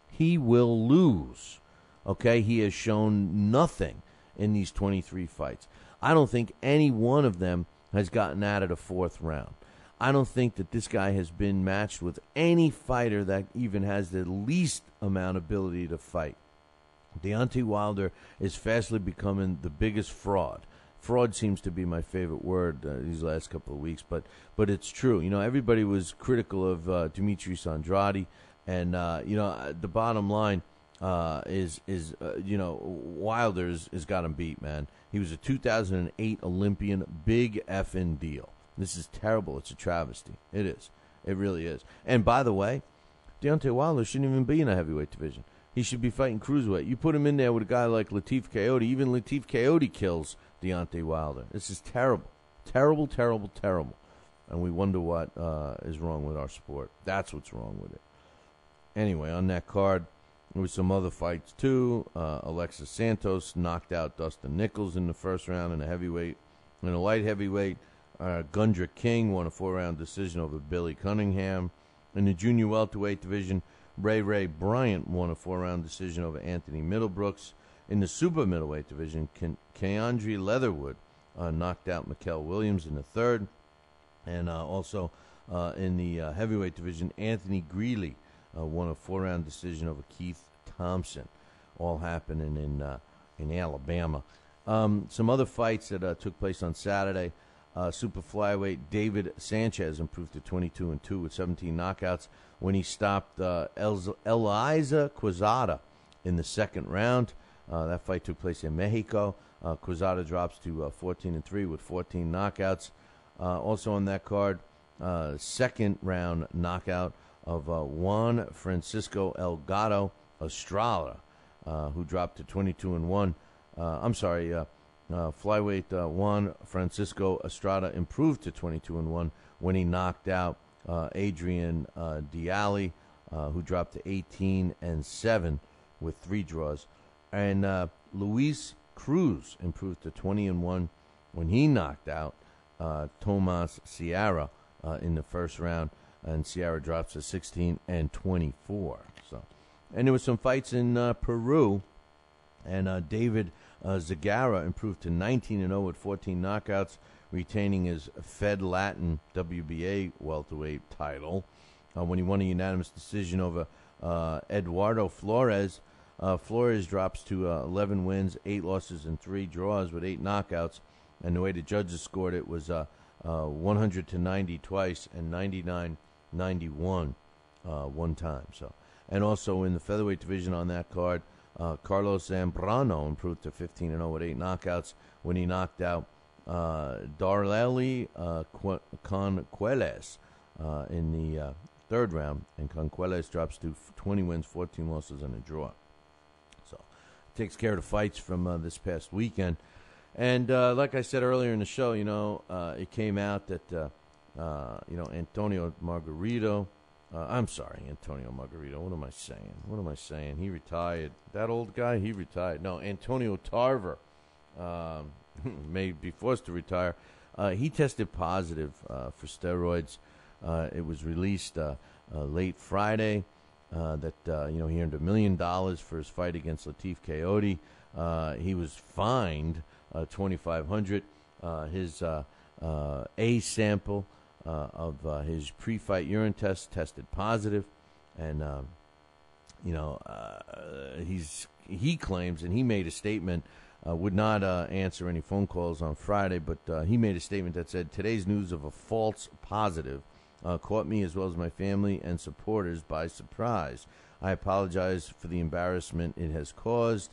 He will lose. Okay? He has shown nothing in these 23 fights. I don't think any one of them has gotten out of the 4th round. I don't think that this guy has been matched with any fighter that even has the least amount of ability to fight. Deontay Wilder is fastly becoming the biggest fraud. Fraud seems to be my favorite word these last couple of weeks, but it's true. You know, everybody was critical of Demetrius Andrade, and the bottom line is Wilder's has got him beat, man. He was a 2008 Olympian, big effing deal. This is terrible. It's a travesty. It is. It really is. And by the way, Deontay Wilder shouldn't even be in a heavyweight division. He should be fighting cruiserweight. You put him in there with a guy like Latif Coyote. Even Latif Coyote kills Deontay Wilder. This is terrible. Terrible, terrible, terrible. And we wonder what is wrong with our sport. That's what's wrong with it. Anyway, on that card, there were some other fights, too. Alexis Santos knocked out Dustin Nichols in the first round in a heavyweight. In a light heavyweight, Gundra King won a 4-round decision over Billy Cunningham. In the junior welterweight division, Ray Bryant won a 4-round decision over Anthony Middlebrooks. In the super middleweight division, Keandre Leatherwood knocked out Mikael Williams in the 3rd. And also in the heavyweight division, Anthony Greeley won a 4-round decision over Keith Thompson, all happening in Alabama. Some other fights that took place on Saturday. Super flyweight David Sanchez improved to 22-2 with 17 knockouts when he stopped Elisa Quezada in the second round. That fight took place in Mexico. Quezada drops to 14-3 with 14 knockouts. Also on that card, second round knockout of Juan Francisco Elgato Estrada, who dropped to 22-1. Flyweight Juan Francisco Estrada improved to 22-1 when he knocked out Adrian Dialli, who dropped to 18-7 with 3 draws. And Luis Cruz improved to 20-1 when he knocked out Tomas Sierra in the first round, and Sierra drops to 16-24. So, and there were some fights in Peru, and David Zagara improved to 19-0 with 14 knockouts, retaining his Fed Latin WBA welterweight title when he won a unanimous decision over Eduardo Flores. Flores drops to 11 wins, 8 losses, and 3 draws with 8 knockouts. And the way the judges scored it was 100-90 twice and 99-91 one time. So, and also in the featherweight division on that card, Carlos Zambrano improved to 15-0 with 8 knockouts when he knocked out Darleli Conqueles in the third round, and Conqueles drops to 20 wins, 14 losses, and a draw. So, takes care of the fights from this past weekend. And like I said earlier in the show, it came out that Antonio Margarito. Antonio Margarito. What am I saying? He retired. That old guy, he retired. No, Antonio Tarver may be forced to retire. He tested positive for steroids. It was released late Friday that he earned $1 million for his fight against Latif Coyote. He was fined $2,500. His A sample of his pre-fight urine test tested positive, and he claims, and he made a statement, would not answer any phone calls on Friday, but he made a statement that said, "Today's news of a false positive caught me as well as my family and supporters by surprise. I apologize for the embarrassment it has caused."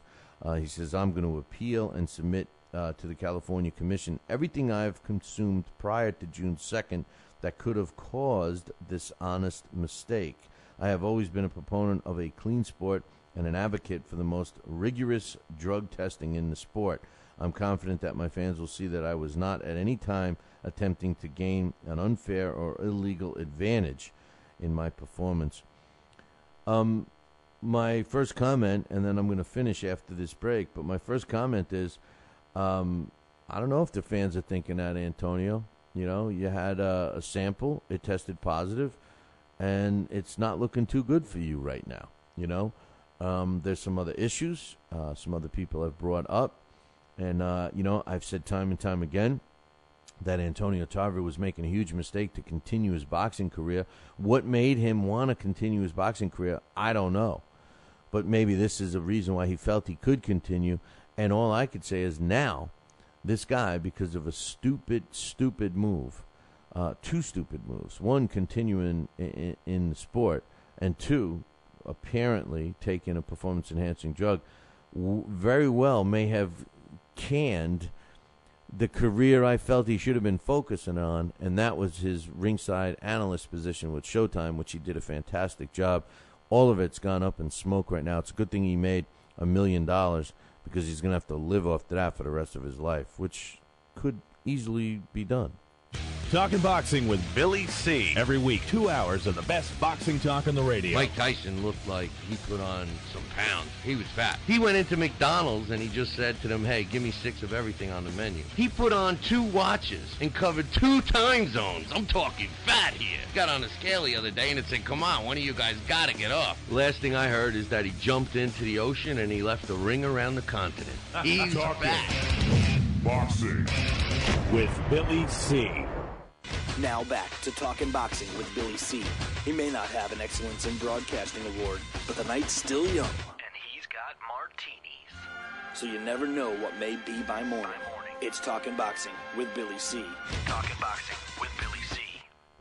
He says, "I'm going to appeal and submit to the California Commission everything I've consumed prior to June 2nd that could have caused this honest mistake. I have always been a proponent of a clean sport and an advocate for the most rigorous drug testing in the sport. I'm confident that my fans will see that I was not at any time attempting to gain an unfair or illegal advantage in my performance." My first comment, and then I'm going to finish after this break, but my first comment is, I don't know if the fans are thinking that, Antonio. You had a sample, it tested positive, and it's not looking too good for you right now. There's some other issues, some other people have brought up, and, I've said time and time again that Antonio Tarver was making a huge mistake to continue his boxing career. What made him want to continue his boxing career, I don't know. But maybe this is a reason why he felt he could continue. And all I could say is now, this guy, because of a stupid move, 2 stupid moves. 1, continuing in the sport, and 2, apparently taking a performance-enhancing drug, very well may have canned the career I felt he should have been focusing on, and that was his ringside analyst position with Showtime, which he did a fantastic job. All of it's gone up in smoke right now. It's a good thing he made $1 million, because he's going to have to live off that for the rest of his life, which could easily be done. Talking Boxing with Billy C. Every week, 2 hours of the best boxing talk on the radio. Mike Tyson looked like he put on some pounds. He was fat. He went into McDonald's and he just said to them, "Hey, give me 6 of everything on the menu." He put on 2 watches and covered 2 time zones. I'm talking fat here. Got on a scale the other day and it said, "Come on, one of you guys got to get off." Last thing I heard is that he jumped into the ocean and he left a ring around the continent. He's fat. Boxing with Billy C. Now back to Talkin' Boxing with Billy C. He may not have an Excellence in Broadcasting award, but the night's still young. And he's got martinis. So you never know what may be by morning. It's Talkin' Boxing with Billy C. Talkin' Boxing with Billy C.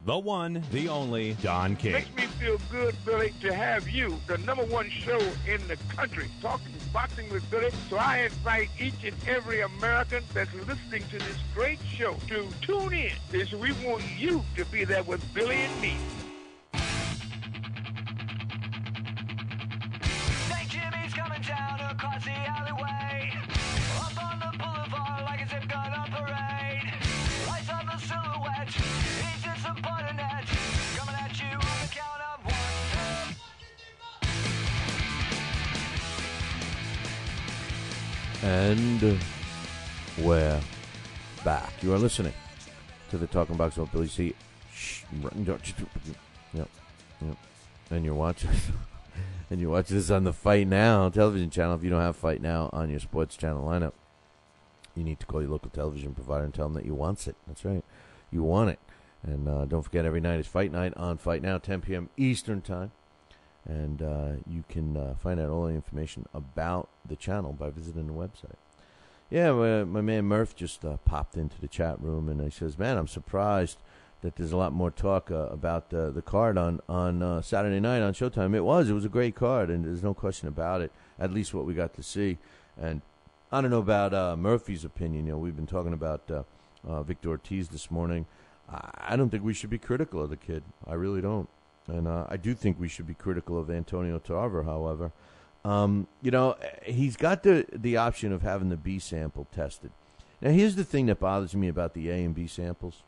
The one, the only, Don King. Makes me feel good, Billy, to have you, the number 1 show in the country, Talking Boxing with Billy. So I invite each and every American that's listening to this great show to tune in, because we want you to be there with Billy and me. St. Jimmy's coming down across the alleyway. Up on the boulevard like a zip gun on parade. Lights on the silhouette. He's just a buttonette. Coming at you on the count of 1. And we're back. You are listening to the Talking Boxing with Billy C. Yep. And you're watching this on the Fight Now television channel. If you don't have Fight Now on your sports channel lineup, you need to call your local television provider and tell them that you want it. That's right. You want it. And don't forget, every night is Fight Night on Fight Now, 10 p.m. Eastern Time. And you can find out all the information about the channel by visiting the website. Yeah, my man Murph just popped into the chat room, and he says, man, I'm surprised that there's a lot more talk about the card on Saturday night on Showtime. It was a great card, and there's no question about it, at least what we got to see. And I don't know about Murphy's opinion. You know, we've been talking about Victor Ortiz this morning. I don't think we should be critical of the kid. I really don't. And I do think we should be critical of Antonio Tarver, however. You know, he's got the option of having the B sample tested. Now, here's the thing that bothers me about the A and B samples.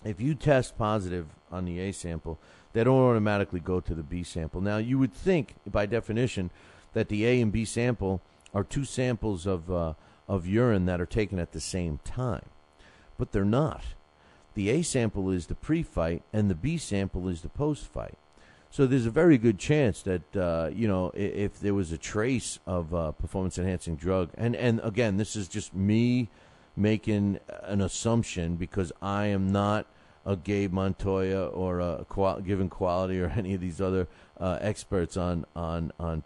If you test positive on the A sample, they don't automatically go to the B sample. Now, you would think, by definition, that the A and B sample are 2 samples of urine that are taken at the same time. But they're not. The A sample is the pre-fight, and the B sample is the post-fight. So there's a very good chance that, you know, if there was a trace of performance-enhancing drug, and again, this is just me making an assumption because I am not a Gabe Montoya or a Given Quality or any of these other experts on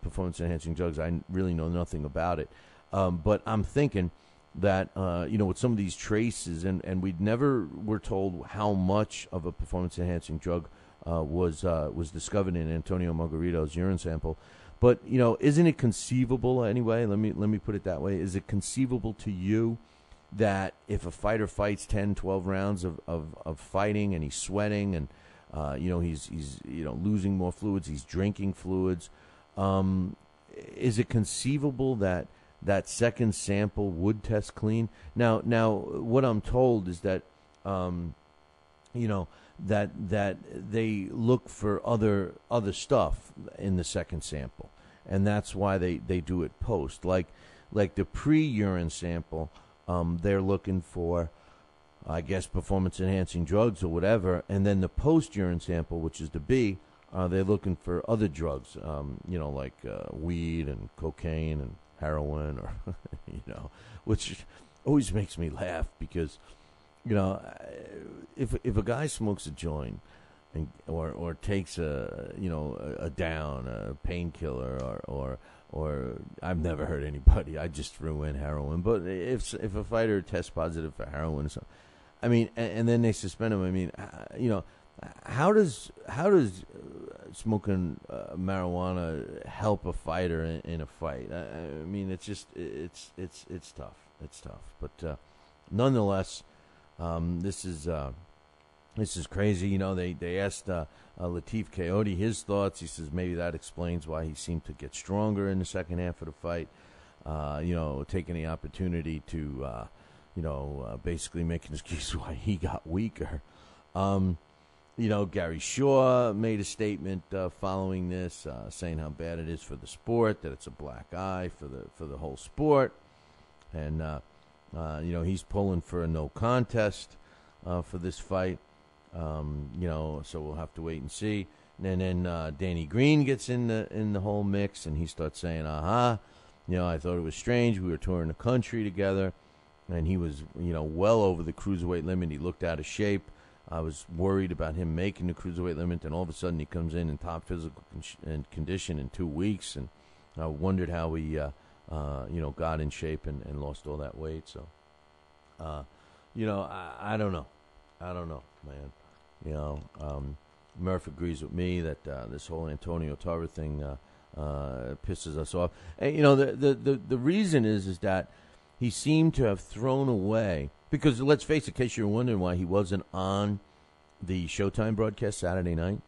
performance-enhancing drugs. I really know nothing about it. But I'm thinking that, you know, with some of these traces, and we never were told how much of a performance-enhancing drug was discovered in Antonio Margarito's urine sample. But, you know, isn't it conceivable anyway? Let me put it that way. Is it conceivable to you that if a fighter fights 10, 12 rounds of fighting and he's sweating and, you know, he's you know, losing more fluids, he's drinking fluids, is it conceivable that second sample would test clean? Now, what I'm told is that, you know, that they look for other stuff in the second sample, and that's why they do it post. Like the pre-urine sample, they're looking for, I guess, performance-enhancing drugs or whatever, and then the post-urine sample, which is the B, they're looking for other drugs, you know, like weed and cocaine and heroin, or you know, which always makes me laugh because, you know, if a guy smokes a joint or takes a down, a painkiller, or I've never heard anybody, I just threw in heroin, but if a fighter tests positive for heroin or something, I mean, and then they suspend him, I mean, you know, how does smoking marijuana help a fighter in a fight? I mean, it's just it's tough. It's tough. But nonetheless, this is crazy. You know, they asked Latif Coyote his thoughts. He says maybe that explains why he seemed to get stronger in the second half of the fight. You know, taking the opportunity to you know, basically make an excuse why he got weaker. You know, Gary Shaw made a statement following this, saying how bad it is for the sport, that it's a black eye for the whole sport, and you know, he's pulling for a no contest for this fight. You know, so we'll have to wait and see. And then Danny Green gets in the whole mix, and he starts saying, you know, I thought it was strange. We were touring the country together, and he was, you know, well over the cruiserweight limit. He looked out of shape. I was worried about him making the cruiserweight limit, and all of a sudden he comes in top physical condition in 2 weeks, and I wondered how he, got in shape and lost all that weight. So, I don't know. I don't know, man. Murph agrees with me that this whole Antonio Tarver thing pisses us off. And, the reason is that he seemed to have thrown away, because let's face it, in case you're wondering why he wasn't on the Showtime broadcast Saturday night,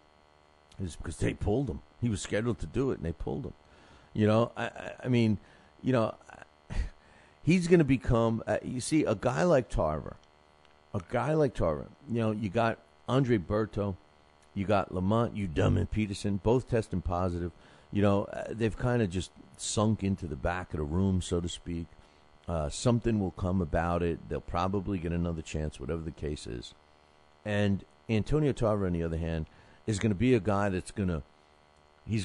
is because they pulled him. He was scheduled to do it, and they pulled him. He's going to become, you see, a guy like Tarver, you got Andre Berto, you got Lamont Udom and Peterson, both testing positive. They've kind of just sunk into the back of the room, so to speak. Something will come about it. They'll probably get another chance, whatever the case is. And Antonio Tarver, on the other hand, is going to be a guy that's they're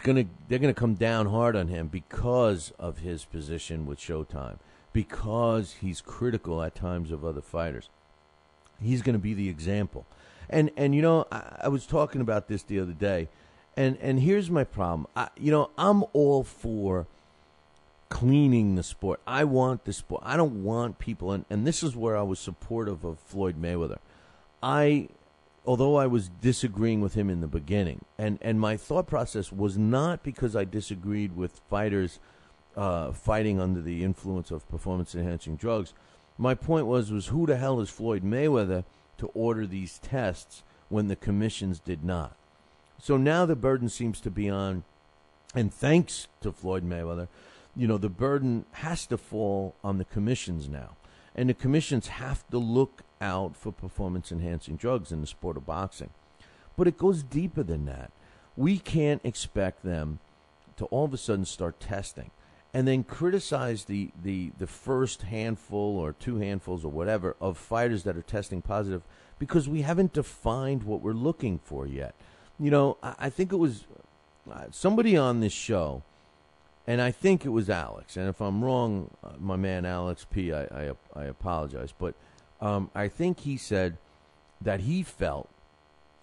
going to come down hard on him because of his position with Showtime, because he's critical at times of other fighters. He's going to be the example. And I was talking about this the other day, and here's my problem. I'm all for cleaning the sport. I want the sport. I don't want people, and this is where I was supportive of Floyd Mayweather. Although I was disagreeing with him in the beginning, and my thought process was not because I disagreed with fighters fighting under the influence of performance-enhancing drugs. My point was who the hell is Floyd Mayweather to order these tests when the commissions did not? So now the burden seems to be on, and thanks to Floyd Mayweather, the burden has to fall on the commissions now. And the commissions have to look out for performance-enhancing drugs in the sport of boxing. But it goes deeper than that. We can't expect them to all of a sudden start testing and then criticize the first handful or 2 handfuls or whatever of fighters that are testing positive because we haven't defined what we're looking for yet. I think it was somebody on this show, and I think it was Alex. And if I'm wrong, my man Alex P., I apologize. But I think he said that he felt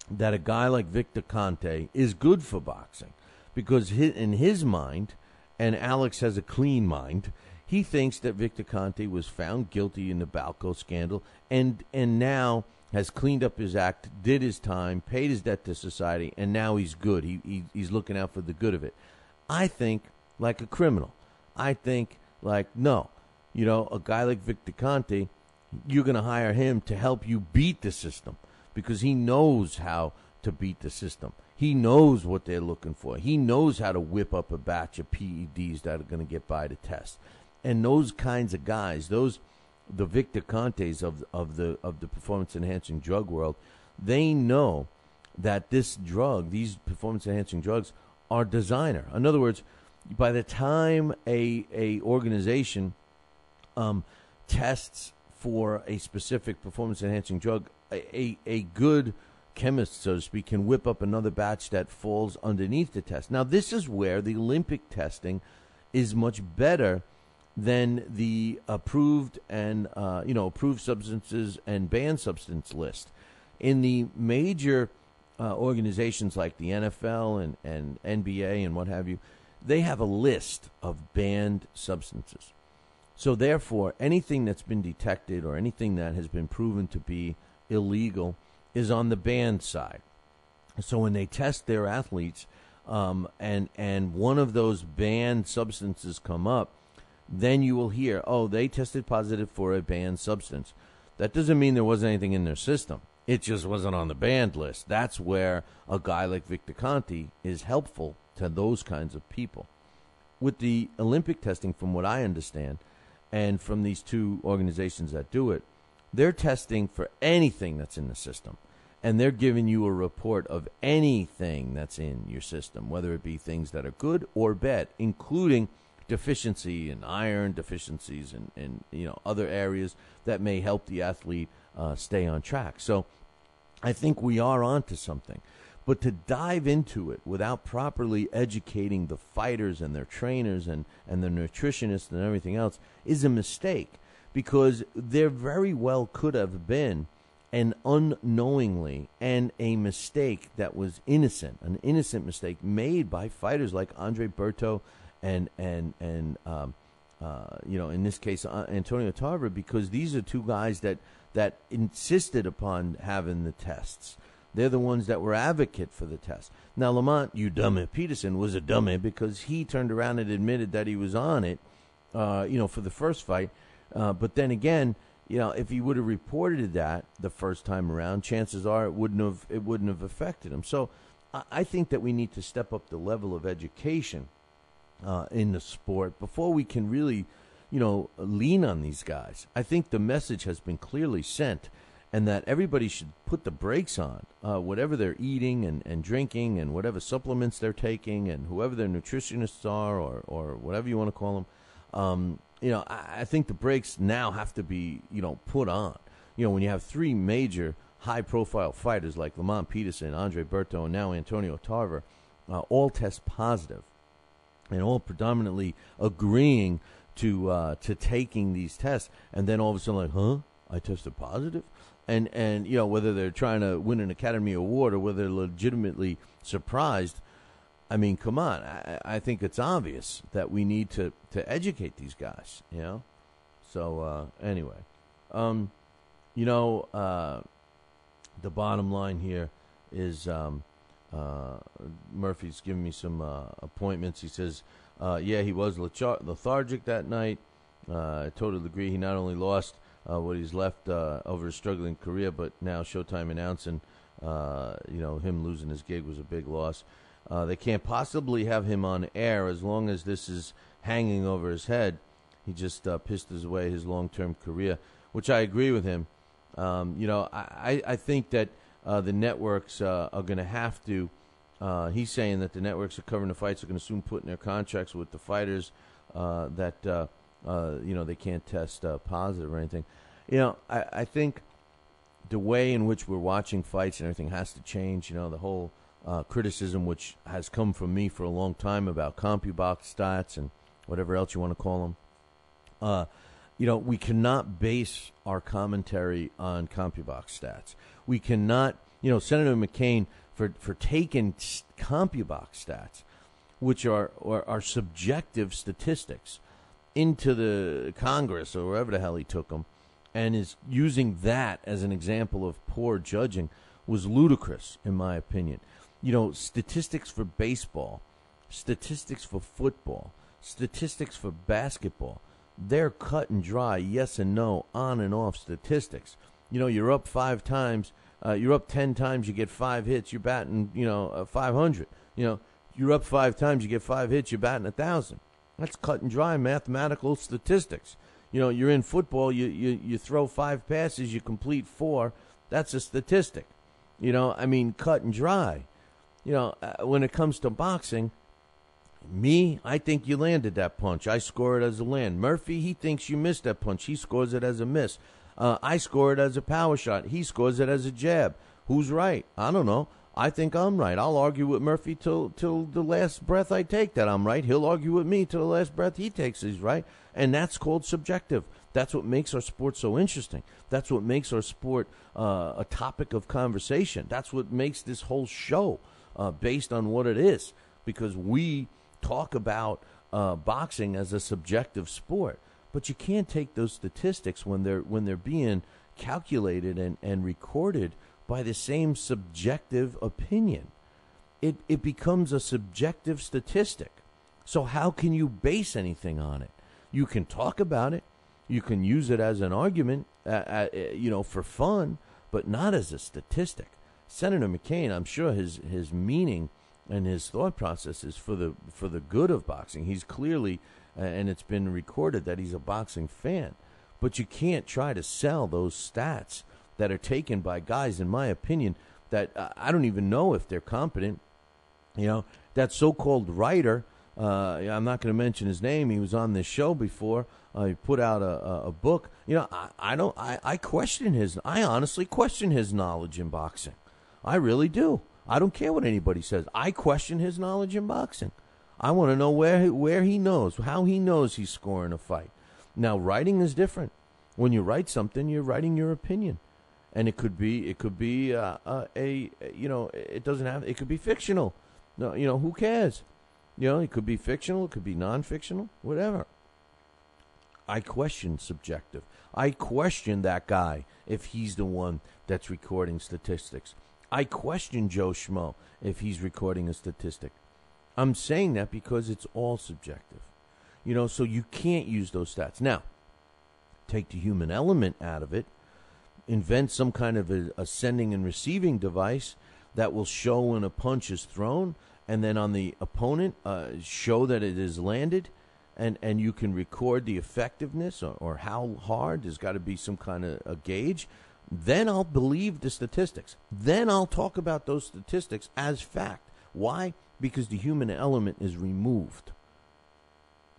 that a guy like Victor Conte is good for boxing because in his mind, and Alex has a clean mind, he thinks that Victor Conte was found guilty in the Balco scandal and now has cleaned up his act, did his time, paid his debt to society, and now he's good. He's looking out for the good of it. I think like a criminal. I think like, no, a guy like Victor Conte, you're going to hire him to help you beat the system because he knows how to beat the system. He knows what they're looking for. He knows how to whip up a batch of PEDs that are going to get by the test. And those kinds of guys, the Victor Contes of the performance-enhancing drug world, they know that these performance-enhancing drugs are designer. In other words, by the time a organization tests for a specific performance-enhancing drug, a good chemist, so to speak, can whip up another batch that falls underneath the test. Now, this is where the Olympic testing is much better than the approved and approved substances and banned substance list. In the major organizations like the NFL and NBA and what have you, they have a list of banned substances. So therefore, anything that's been detected or anything that has been proven to be illegal is on the banned side. So when they test their athletes and one of those banned substances come up, then you will hear, they tested positive for a banned substance. That doesn't mean there wasn't anything in their system. It just wasn't on the banned list. That's where a guy like Victor Conte is helpful to those kinds of people. With the Olympic testing, from what I understand, and from these 2 organizations that do it, they're testing for anything that's in the system. And they're giving you a report of anything that's in your system, whether it be things that are good or bad, including deficiency in iron, deficiencies in other areas that may help the athlete stay on track. So I think we are onto something. But to dive into it without properly educating the fighters and their trainers and the nutritionists and everything else is a mistake, because there very well could have been and unknowingly, and a mistake that was innocent, an innocent mistake made by fighters like Andre Berto and in this case Antonio Tarver, because these are two guys that insisted upon having the tests. They're the ones that were advocate for the test. Now, Lamont, you dummy, Peterson was a dummy because he turned around and admitted that he was on it, for the first fight. But then again, if he would have reported that the first time around, chances are it wouldn't have affected him. So I think that we need to step up the level of education in the sport before we can really, lean on these guys. I think the message has been clearly sent, and that everybody should put the brakes on whatever they're eating and drinking and whatever supplements they're taking and whoever their nutritionists are or whatever you want to call them. I think the brakes now have to be, put on. When you have three major high-profile fighters like Lamont Peterson, Andre Berto, and now Antonio Tarver, all test positive and all predominantly agreeing to taking these tests, and then all of a sudden like, I tested positive? And whether they're trying to win an Academy Award or whether they're legitimately surprised, I mean, come on. I think it's obvious that we need to educate these guys, So, anyway. The bottom line here is Murphy's giving me some appointments. He says, he was lethargic that night. I totally agree. He not only lost what he's left over his struggling career, but now Showtime announcing, him losing his gig was a big loss. They can't possibly have him on air as long as this is hanging over his head. He just pissed away his long-term career, which I agree with him. I think that the networks are going to have to, he's saying that the networks are covering the fights are going to soon put in their contracts with the fighters that, they can't test positive or anything. I think the way in which we're watching fights and everything has to change. The whole criticism which has come from me for a long time about CompuBox stats and whatever else you want to call them. We cannot base our commentary on CompuBox stats. We cannot, Senator McCain for taking CompuBox stats, which are subjective statistics, into the Congress or wherever the hell he took them, and is using that as an example of poor judging, was ludicrous, in my opinion. Statistics for baseball, statistics for football, statistics for basketball, they're cut and dry, yes and no, on and off statistics. You're up 5 times, you're up 10 times, you get 5 hits, you're batting, 500. You're up 5 times, you get 5 hits, you're batting 1,000. That's cut and dry mathematical statistics. You're in football, you throw 5 passes, you complete 4. That's a statistic. Cut and dry. When it comes to boxing, I think you landed that punch. I score it as a land. Murphy, he thinks you missed that punch. He scores it as a miss. I score it as a power shot. He scores it as a jab. Who's right? I don't know. I think I'm right. I'll argue with Murphy till the last breath I take that I'm right. He'll argue with me till the last breath he takes he's right. And that's called subjective. That's what makes our sport so interesting. That's what makes our sport a topic of conversation. That's what makes this whole show based on what it is. Because we talk about boxing as a subjective sport. But you can't take those statistics when they're being calculated and recorded by the same subjective opinion. It becomes a subjective statistic. So how can you base anything on it? You can talk about it. You can use it as an argument, for fun, but not as a statistic. Senator McCain, I'm sure his meaning and his thought process is for the good of boxing. He's clearly, and it's been recorded that he's a boxing fan. But you can't try to sell those stats that are taken by guys, in my opinion, that I don't even know if they're competent. That so-called writer, I'm not going to mention his name. He was on this show before. He put out a book. I honestly question his knowledge in boxing. I really do. I don't care what anybody says. I question his knowledge in boxing. I want to know where he knows, how he knows he's scoring a fight. Now, writing is different. When you write something, you're writing your opinion. And it could be it could be it doesn't have, it could be fictional. No, who cares? It could be fictional, it could be non-fictional, whatever. I question subjective. I question that guy if he's the one that's recording statistics. I question Joe Schmo if he's recording a statistic. I'm saying that because it's all subjective. So you can't use those stats. Now, take the human element out of it, invent some kind of a sending and receiving device that will show when a punch is thrown, and then on the opponent show that it is landed, and you can record the effectiveness or how hard. There's got to be some kind of a gauge. Then I'll believe the statistics. Then I'll talk about those statistics as fact. Why? Because the human element is removed.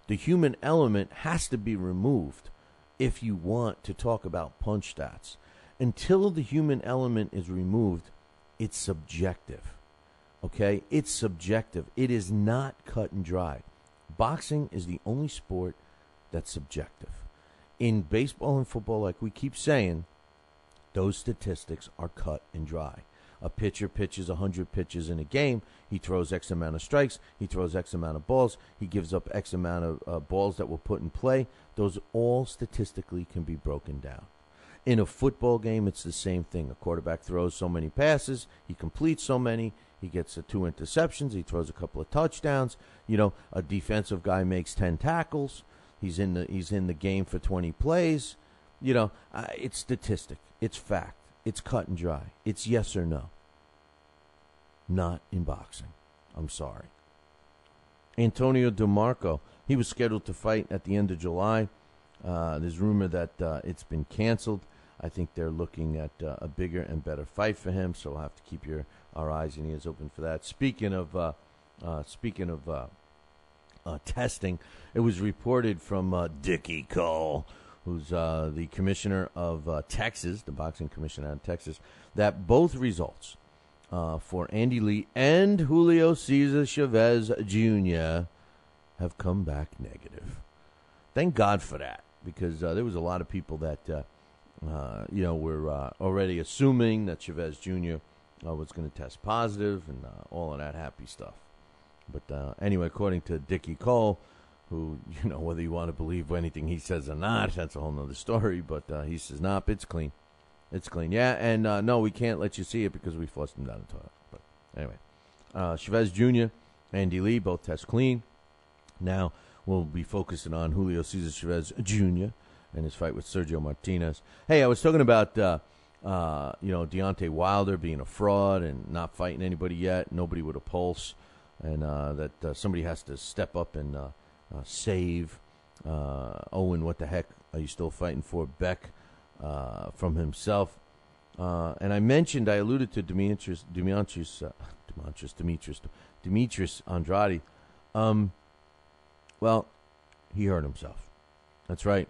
The human element has to be removed if you want to talk about punch stats. Until the human element is removed, it's subjective. Okay? It's subjective. It is not cut and dry. Boxing is the only sport that's subjective. In baseball and football, like we keep saying, those statistics are cut and dry. A pitcher pitches 100 pitches in a game. He throws X amount of strikes. He throws X amount of balls. He gives up X amount of balls that were put in play. Those all statistically can be broken down. In a football game, it's the same thing. A quarterback throws so many passes. He completes so many. He gets 2 interceptions. He throws a couple of touchdowns. A defensive guy makes 10 tackles. He's in the game for 20 plays. It's statistic. It's fact. It's cut and dry. It's yes or no. Not in boxing. I'm sorry. Antonio DeMarco, he was scheduled to fight at the end of July. There's rumor that it's been canceled. I think they're looking at a bigger and better fight for him, so we'll have to keep our eyes and ears open for that. Speaking of testing, it was reported from Dickie Cole, who's the commissioner of Texas, the boxing commissioner out of Texas, that both results for Andy Lee and Julio Cesar Chavez Jr. have come back negative. Thank God for that, because there was a lot of people that were already assuming that Chavez Jr. Was going to test positive and all of that happy stuff. But anyway, according to Dickie Cole, who, whether you want to believe anything he says or not, that's a whole nother story, but he says, nope, it's clean. It's clean. Yeah, and no, we can't let you see it because we flushed him down the toilet. But anyway, Chavez Jr., Andy Lee, both test clean. Now we'll be focusing on Julio Cesar Chavez Jr. and his fight with Sergio Martinez. Hey, I was talking about, Deontay Wilder being a fraud and not fighting anybody yet, nobody with a pulse, and that somebody has to step up and save Owen. What the heck are you still fighting for? Beck from himself. And I alluded to Demetrius Andrade. Well, he hurt himself. That's right.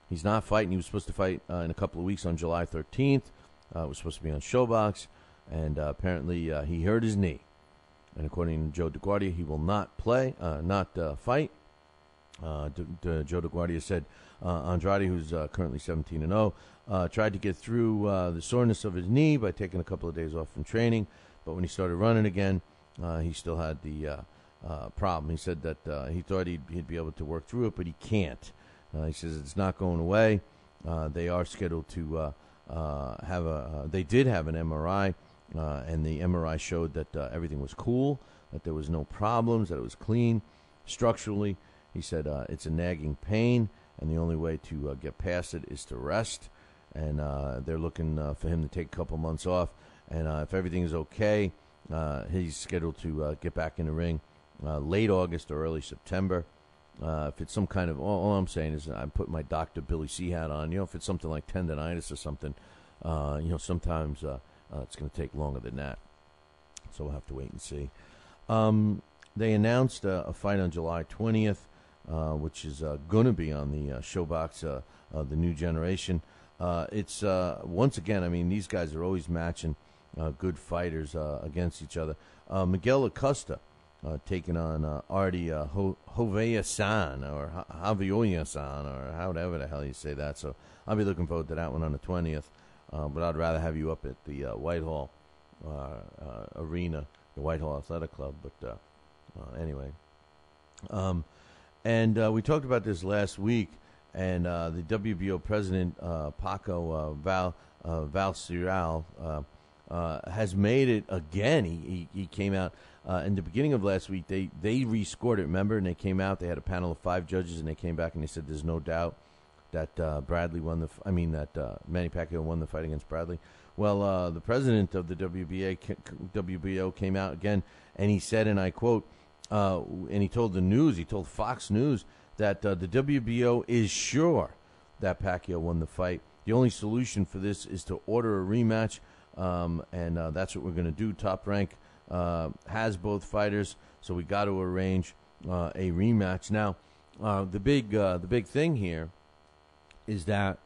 He's not fighting. He was supposed to fight in a couple of weeks on July 13th. Was supposed to be on Showbox, and apparently he hurt his knee. And according to Joe DeGuardia, he will not fight. Joe DeGuardia said Andrade, who's currently 17-0, tried to get through the soreness of his knee by taking a couple of days off from training. But when he started running again, he still had the problem. He said that he thought he'd be able to work through it, but he can't. He says it's not going away. They are scheduled to they did have an MRI, and the MRI showed that everything was cool, that there was no problems, that it was clean structurally. He said it's a nagging pain, and the only way to get past it is to rest. And they're looking for him to take a couple months off. And if everything is okay, he's scheduled to get back in the ring late August or early September. If it's some kind of, all I'm saying is I put my Dr. Billy C hat on. If it's something like tendonitis or something, sometimes it's going to take longer than that. So we'll have to wait and see. They announced a fight on July 20th, which is going to be on the Showbox, the new generation. It's, once again, I mean, these guys are always matching good fighters against each other. Miguel Acosta taking on Artie Hovea-san, or Javioya-san, or however the hell you say that. So I'll be looking forward to that one on the 20th. but I'd rather have you up at the Whitehall Arena, the Whitehall Athletic Club. But anyway, and we talked about this last week, and the WBO president Paco Valciral has made it again. He came out in the beginning of last week. They rescored it, remember, and they came out. They had a panel of 5 judges, and they came back and they said there's no doubt that Bradley won that Manny Pacquiao won the fight against Bradley. Well, the president of the WBO came out again, and he said, and I quote, and he told Fox News that the WBO is sure that Pacquiao won the fight. The only solution for this is to order a rematch, and that's what we're going to do. Top Rank has both fighters, so we got to arrange a rematch. Now, the big thing here is that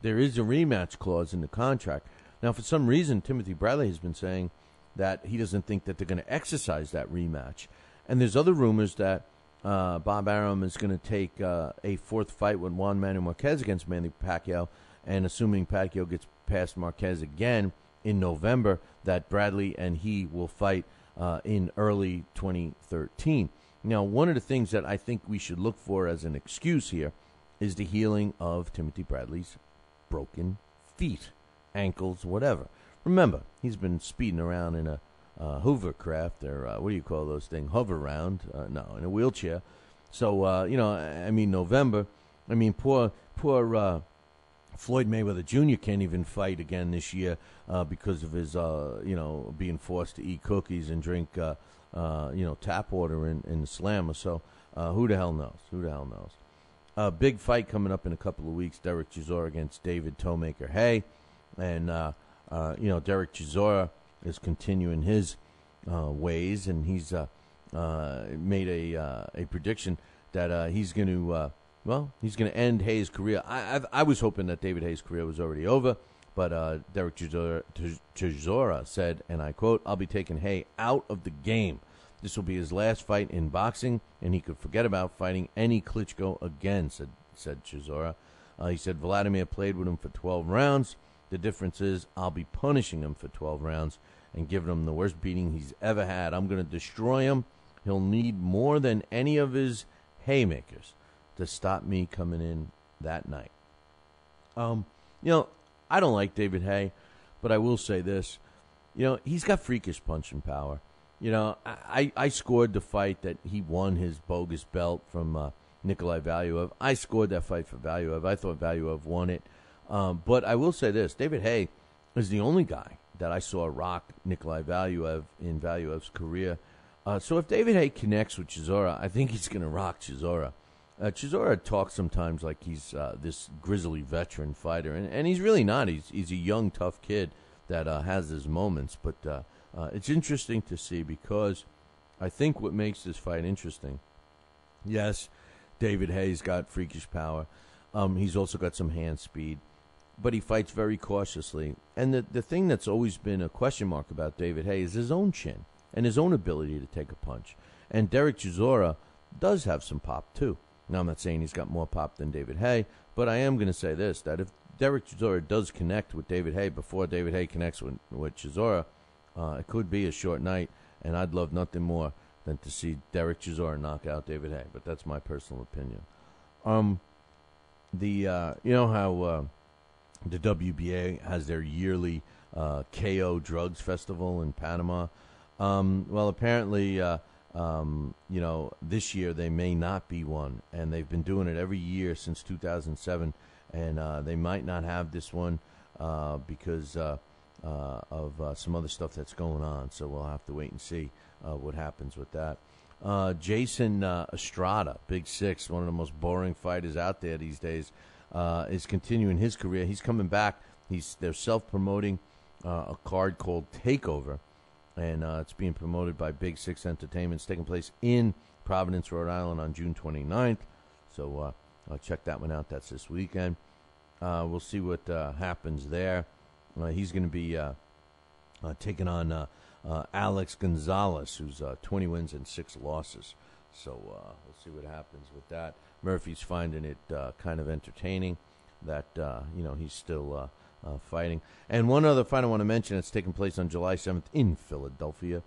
there is a rematch clause in the contract. Now, for some reason, Timothy Bradley has been saying that he doesn't think that they're going to exercise that rematch. And there's other rumors that Bob Arum is going to take a 4th fight with Juan Manuel Marquez against Manny Pacquiao, and assuming Pacquiao gets past Marquez again in November, that Bradley and he will fight in early 2013. Now, one of the things that I think we should look for as an excuse here is the healing of Timothy Bradley's broken feet, ankles, whatever. Remember, he's been speeding around in a hovercraft, or what do you call those things? Hover round? No, in a wheelchair. So, November. Poor Floyd Mayweather Jr. can't even fight again this year because of his, being forced to eat cookies and drink, tap water in the Slammer. So, who the hell knows? A big fight coming up in a couple of weeks. Derek Chisora against David Toemaker Hay, and Derek Chisora is continuing his ways, and he's made a prediction that he's going to end Hayes' career. I was hoping that David Hayes' career was already over, but Derek Chisora said, and I quote, "I'll be taking Hay out of the game. This will be his last fight in boxing, and he could forget about fighting any Klitschko again," said Chisora. He said, "Vladimir played with him for 12 rounds. The difference is I'll be punishing him for 12 rounds and giving him the worst beating he's ever had. I'm going to destroy him. He'll need more than any of his haymakers to stop me coming in that night." I don't like David Hay, but I will say this. He's got freakish punching power. I scored the fight that he won his bogus belt from Nikolai Valuev. I scored that fight for Valuev. I thought Valuev won it. But I will say this. David Hay is the only guy that I saw rock Nikolai Valuev in Valuev's career. So if David Hay connects with Chisora, I think he's going to rock Chisora. Chisora talks sometimes like he's this grizzly veteran fighter, and he's really not. He's a young, tough kid that has his moments. But it's interesting to see, because I think what makes this fight interesting, yes, David Hay's got freakish power. He's also got some hand speed, but he fights very cautiously. And the thing that's always been a question mark about David Hay is his own chin and his own ability to take a punch. And Derek Chisora does have some pop, too. Now, I'm not saying he's got more pop than David Hay, but I am going to say this, that if Derek Chisora does connect with David Hay before David Hay connects with Chisora, it could be a short night, and I'd love nothing more than to see Derek Chisora knock out David Hay, but that's my personal opinion. You know how the WBA has their yearly KO Drugs Festival in Panama? Well, apparently, this year they may not be one, and they've been doing it every year since 2007, and they might not have this one because of some other stuff that's going on, so we'll have to wait and see what happens with that. Jason Estrada, Big Six, one of the most boring fighters out there these days, is continuing his career. He's coming back. They're self-promoting a card called Takeover, and it's being promoted by Big Six Entertainment. It's taking place in Providence, Rhode Island on June 29th, so check that one out. That's this weekend. We'll see what happens there. He's going to be taking on Alex Gonzalez, who's 20 wins and 6 losses. So we'll see what happens with that. Murphy's finding it kind of entertaining that, he's still fighting. And one other fight I want to mention that's taking place on July 7th in Philadelphia.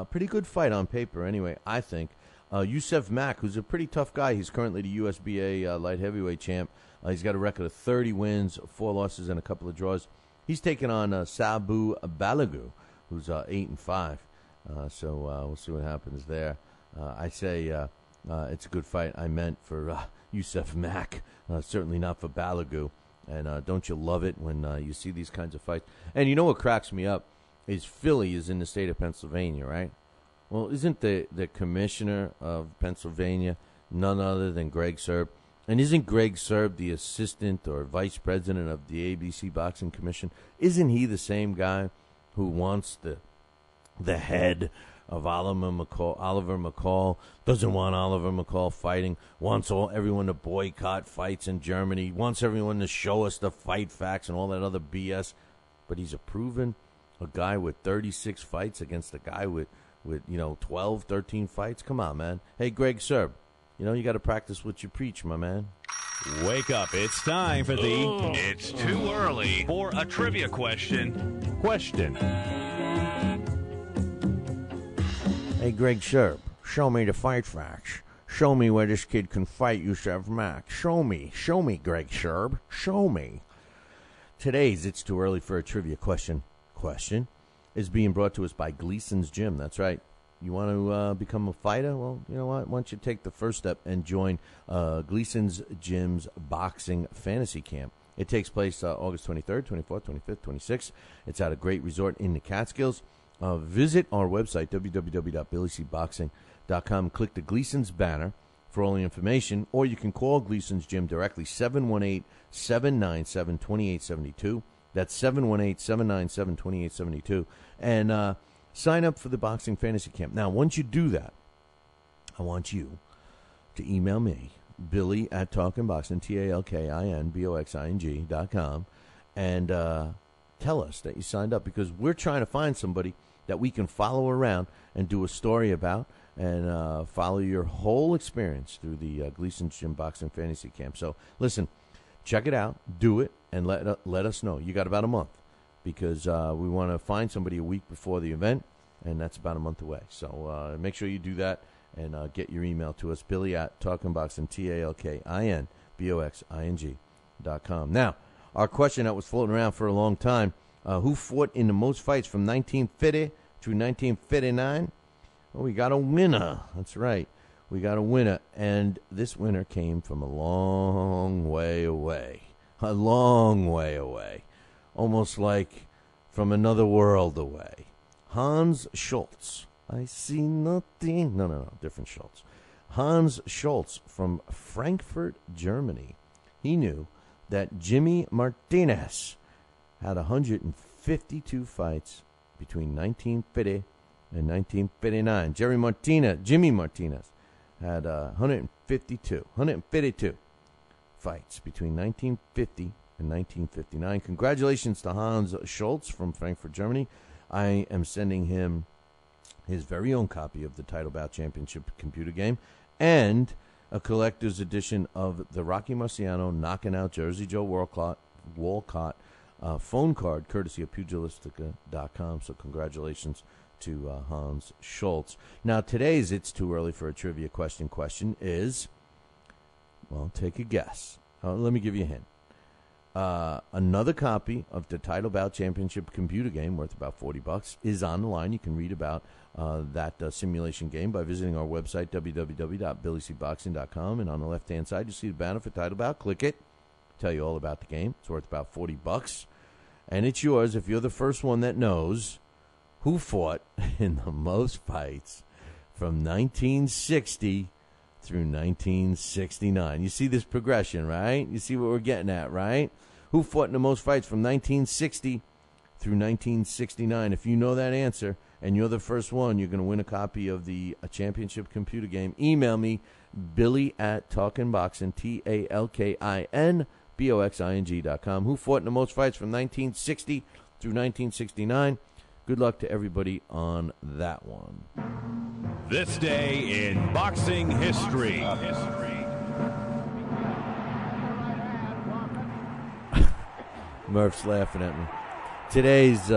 Pretty good fight on paper anyway, I think. Yusef Mack, who's a pretty tough guy. He's currently the USBA light heavyweight champ. He's got a record of 30 wins, 4 losses, and a couple of draws. He's taking on Sabu Balagu, who's 8-5. So we'll see what happens there. I say it's a good fight. I meant for Yusef Mack, certainly not for Balagu. And don't you love it when you see these kinds of fights? And you know what cracks me up is Philly is in the state of Pennsylvania, right? Well, isn't the commissioner of Pennsylvania none other than Greg Serb? And isn't Greg Serb the assistant or vice president of the ABC Boxing Commission? Isn't he the same guy who wants the head of Oliver McCall, doesn't want Oliver McCall fighting, wants everyone to boycott fights in Germany, wants everyone to show us the fight facts and all that other BS? But he's approving a guy with 36 fights against a guy with 12, 13 fights? Come on, man. Hey, Greg Serb, you got to practice what you preach, my man. Wake up. It's time for It's too early for a trivia question. Hey, Greg Serb, show me the fight facts. Show me where this kid can fight Yusef Mack. Show me, Greg Serb. Show me. Today's It's Too Early for a Trivia question is being brought to us by Gleason's Gym. That's right. You want to become a fighter? Well, you know what? Why don't you take the first step and join Gleason's Gym's Boxing Fantasy Camp. It takes place August 23rd, 24th, 25th, 26th. It's at a great resort in the Catskills. Visit our website, www.billycboxing.com. Click the Gleason's banner for all the information, or you can call Gleason's Gym directly, 718-797-2872. That's 718-797-2872. And sign up for the Boxing Fantasy Camp. Now, once you do that, I want you to email me, Billy at TalkinBoxing, TalkinBoxing.com, and tell us that you signed up, because we're trying to find somebody that we can follow around and do a story about and follow your whole experience through the Gleason's Gym Boxing Fantasy Camp. So, listen, check it out, do it, and let us know. You got about a month, because we want to find somebody a week before the event, and that's about a month away. So make sure you do that and get your email to us, Billy at TalkinBoxing, TalkinBoxing.com. Now, our question that was floating around for a long time, who fought in the most fights from 1950 through 1959? Well, we got a winner. That's right. We got a winner, and this winner came from a long way away. A long way away. Almost like from another world away. Hans Schultz. I see nothing. No, different Schultz. Hans Schultz from Frankfurt, Germany. He knew that Jimmy Martinez had 152 fights between 1950 and 1959. Jimmy Martinez had 152 fights between 1950 and 1959. Congratulations to Hans Schultz from Frankfurt, Germany. I am sending him his very own copy of the Title Bout Championship computer game and a collector's edition of the Rocky Marciano knocking out Jersey Joe Walcott phone card, courtesy of Pugilistica.com. So congratulations to Hans Schultz. Now, today's It's Too Early for a Trivia question is, well, take a guess. Let me give you a hint. Another copy of the Title Bout Championship computer game, worth about $40, is on the line. You can read about that simulation game by visiting our website, www.billycboxing.com. And on the left-hand side, you see the banner for Title Bout. Click it. Tell you all about the game. It's worth about $40. And it's yours if you're the first one that knows who fought in the most fights from 1960 through 1969. You see this progression, right? You see what we're getting at, right? Who fought in the most fights from 1960 through 1969? If you know that answer and you're the first one, you're going to win a copy of the championship computer game. Email me, Billy at TalkinBoxing, TalkinBoxing.com. Who fought in the most fights from 1960 through 1969? Good luck to everybody on that one. This day in boxing history. Murph's laughing at me. Today's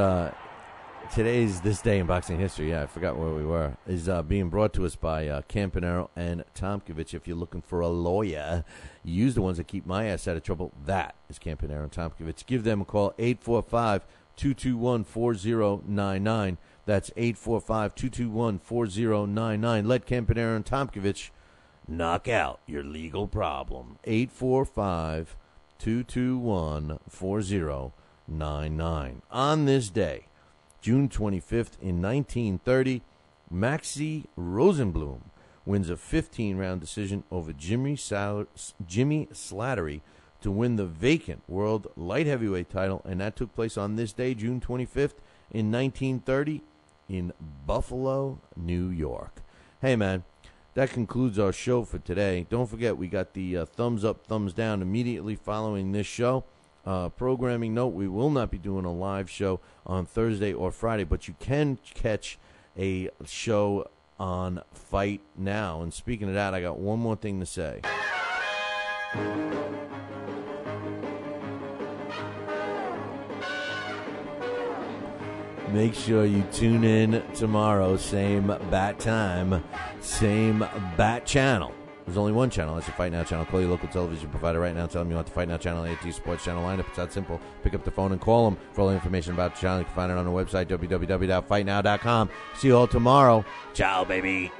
This Day in Boxing History, I forgot where we were, is being brought to us by Campanaro and Tomkovich. If you're looking for a lawyer, use the ones that keep my ass out of trouble. That is Campanaro and Tomkovich. Give them a call, 845-221-4099. That's 845-221-4099. Let Campanaro and Tomkovich knock out your legal problem. 845-221-4099. On this day, June 25th in 1930, Maxie Rosenblum wins a 15-round decision over Jimmy Slattery to win the vacant world light heavyweight title, and that took place on this day, June 25th in 1930, in Buffalo, New York. Hey, man, that concludes our show for today. Don't forget, we got the thumbs up, thumbs down immediately following this show. Programming note, we will not be doing a live show on Thursday or Friday, but you can catch a show on Fight Now. And speaking of that, I got one more thing to say. Make sure you tune in tomorrow, same bat time, same bat channel. There's only one channel. That's your Fight Now channel. Call your local television provider right now. Tell them you want the Fight Now channel, AT Sports channel lineup. It's that simple. Pick up the phone and call them for all the information about the channel. You can find it on the website, www.fightnow.com. See you all tomorrow. Ciao, baby.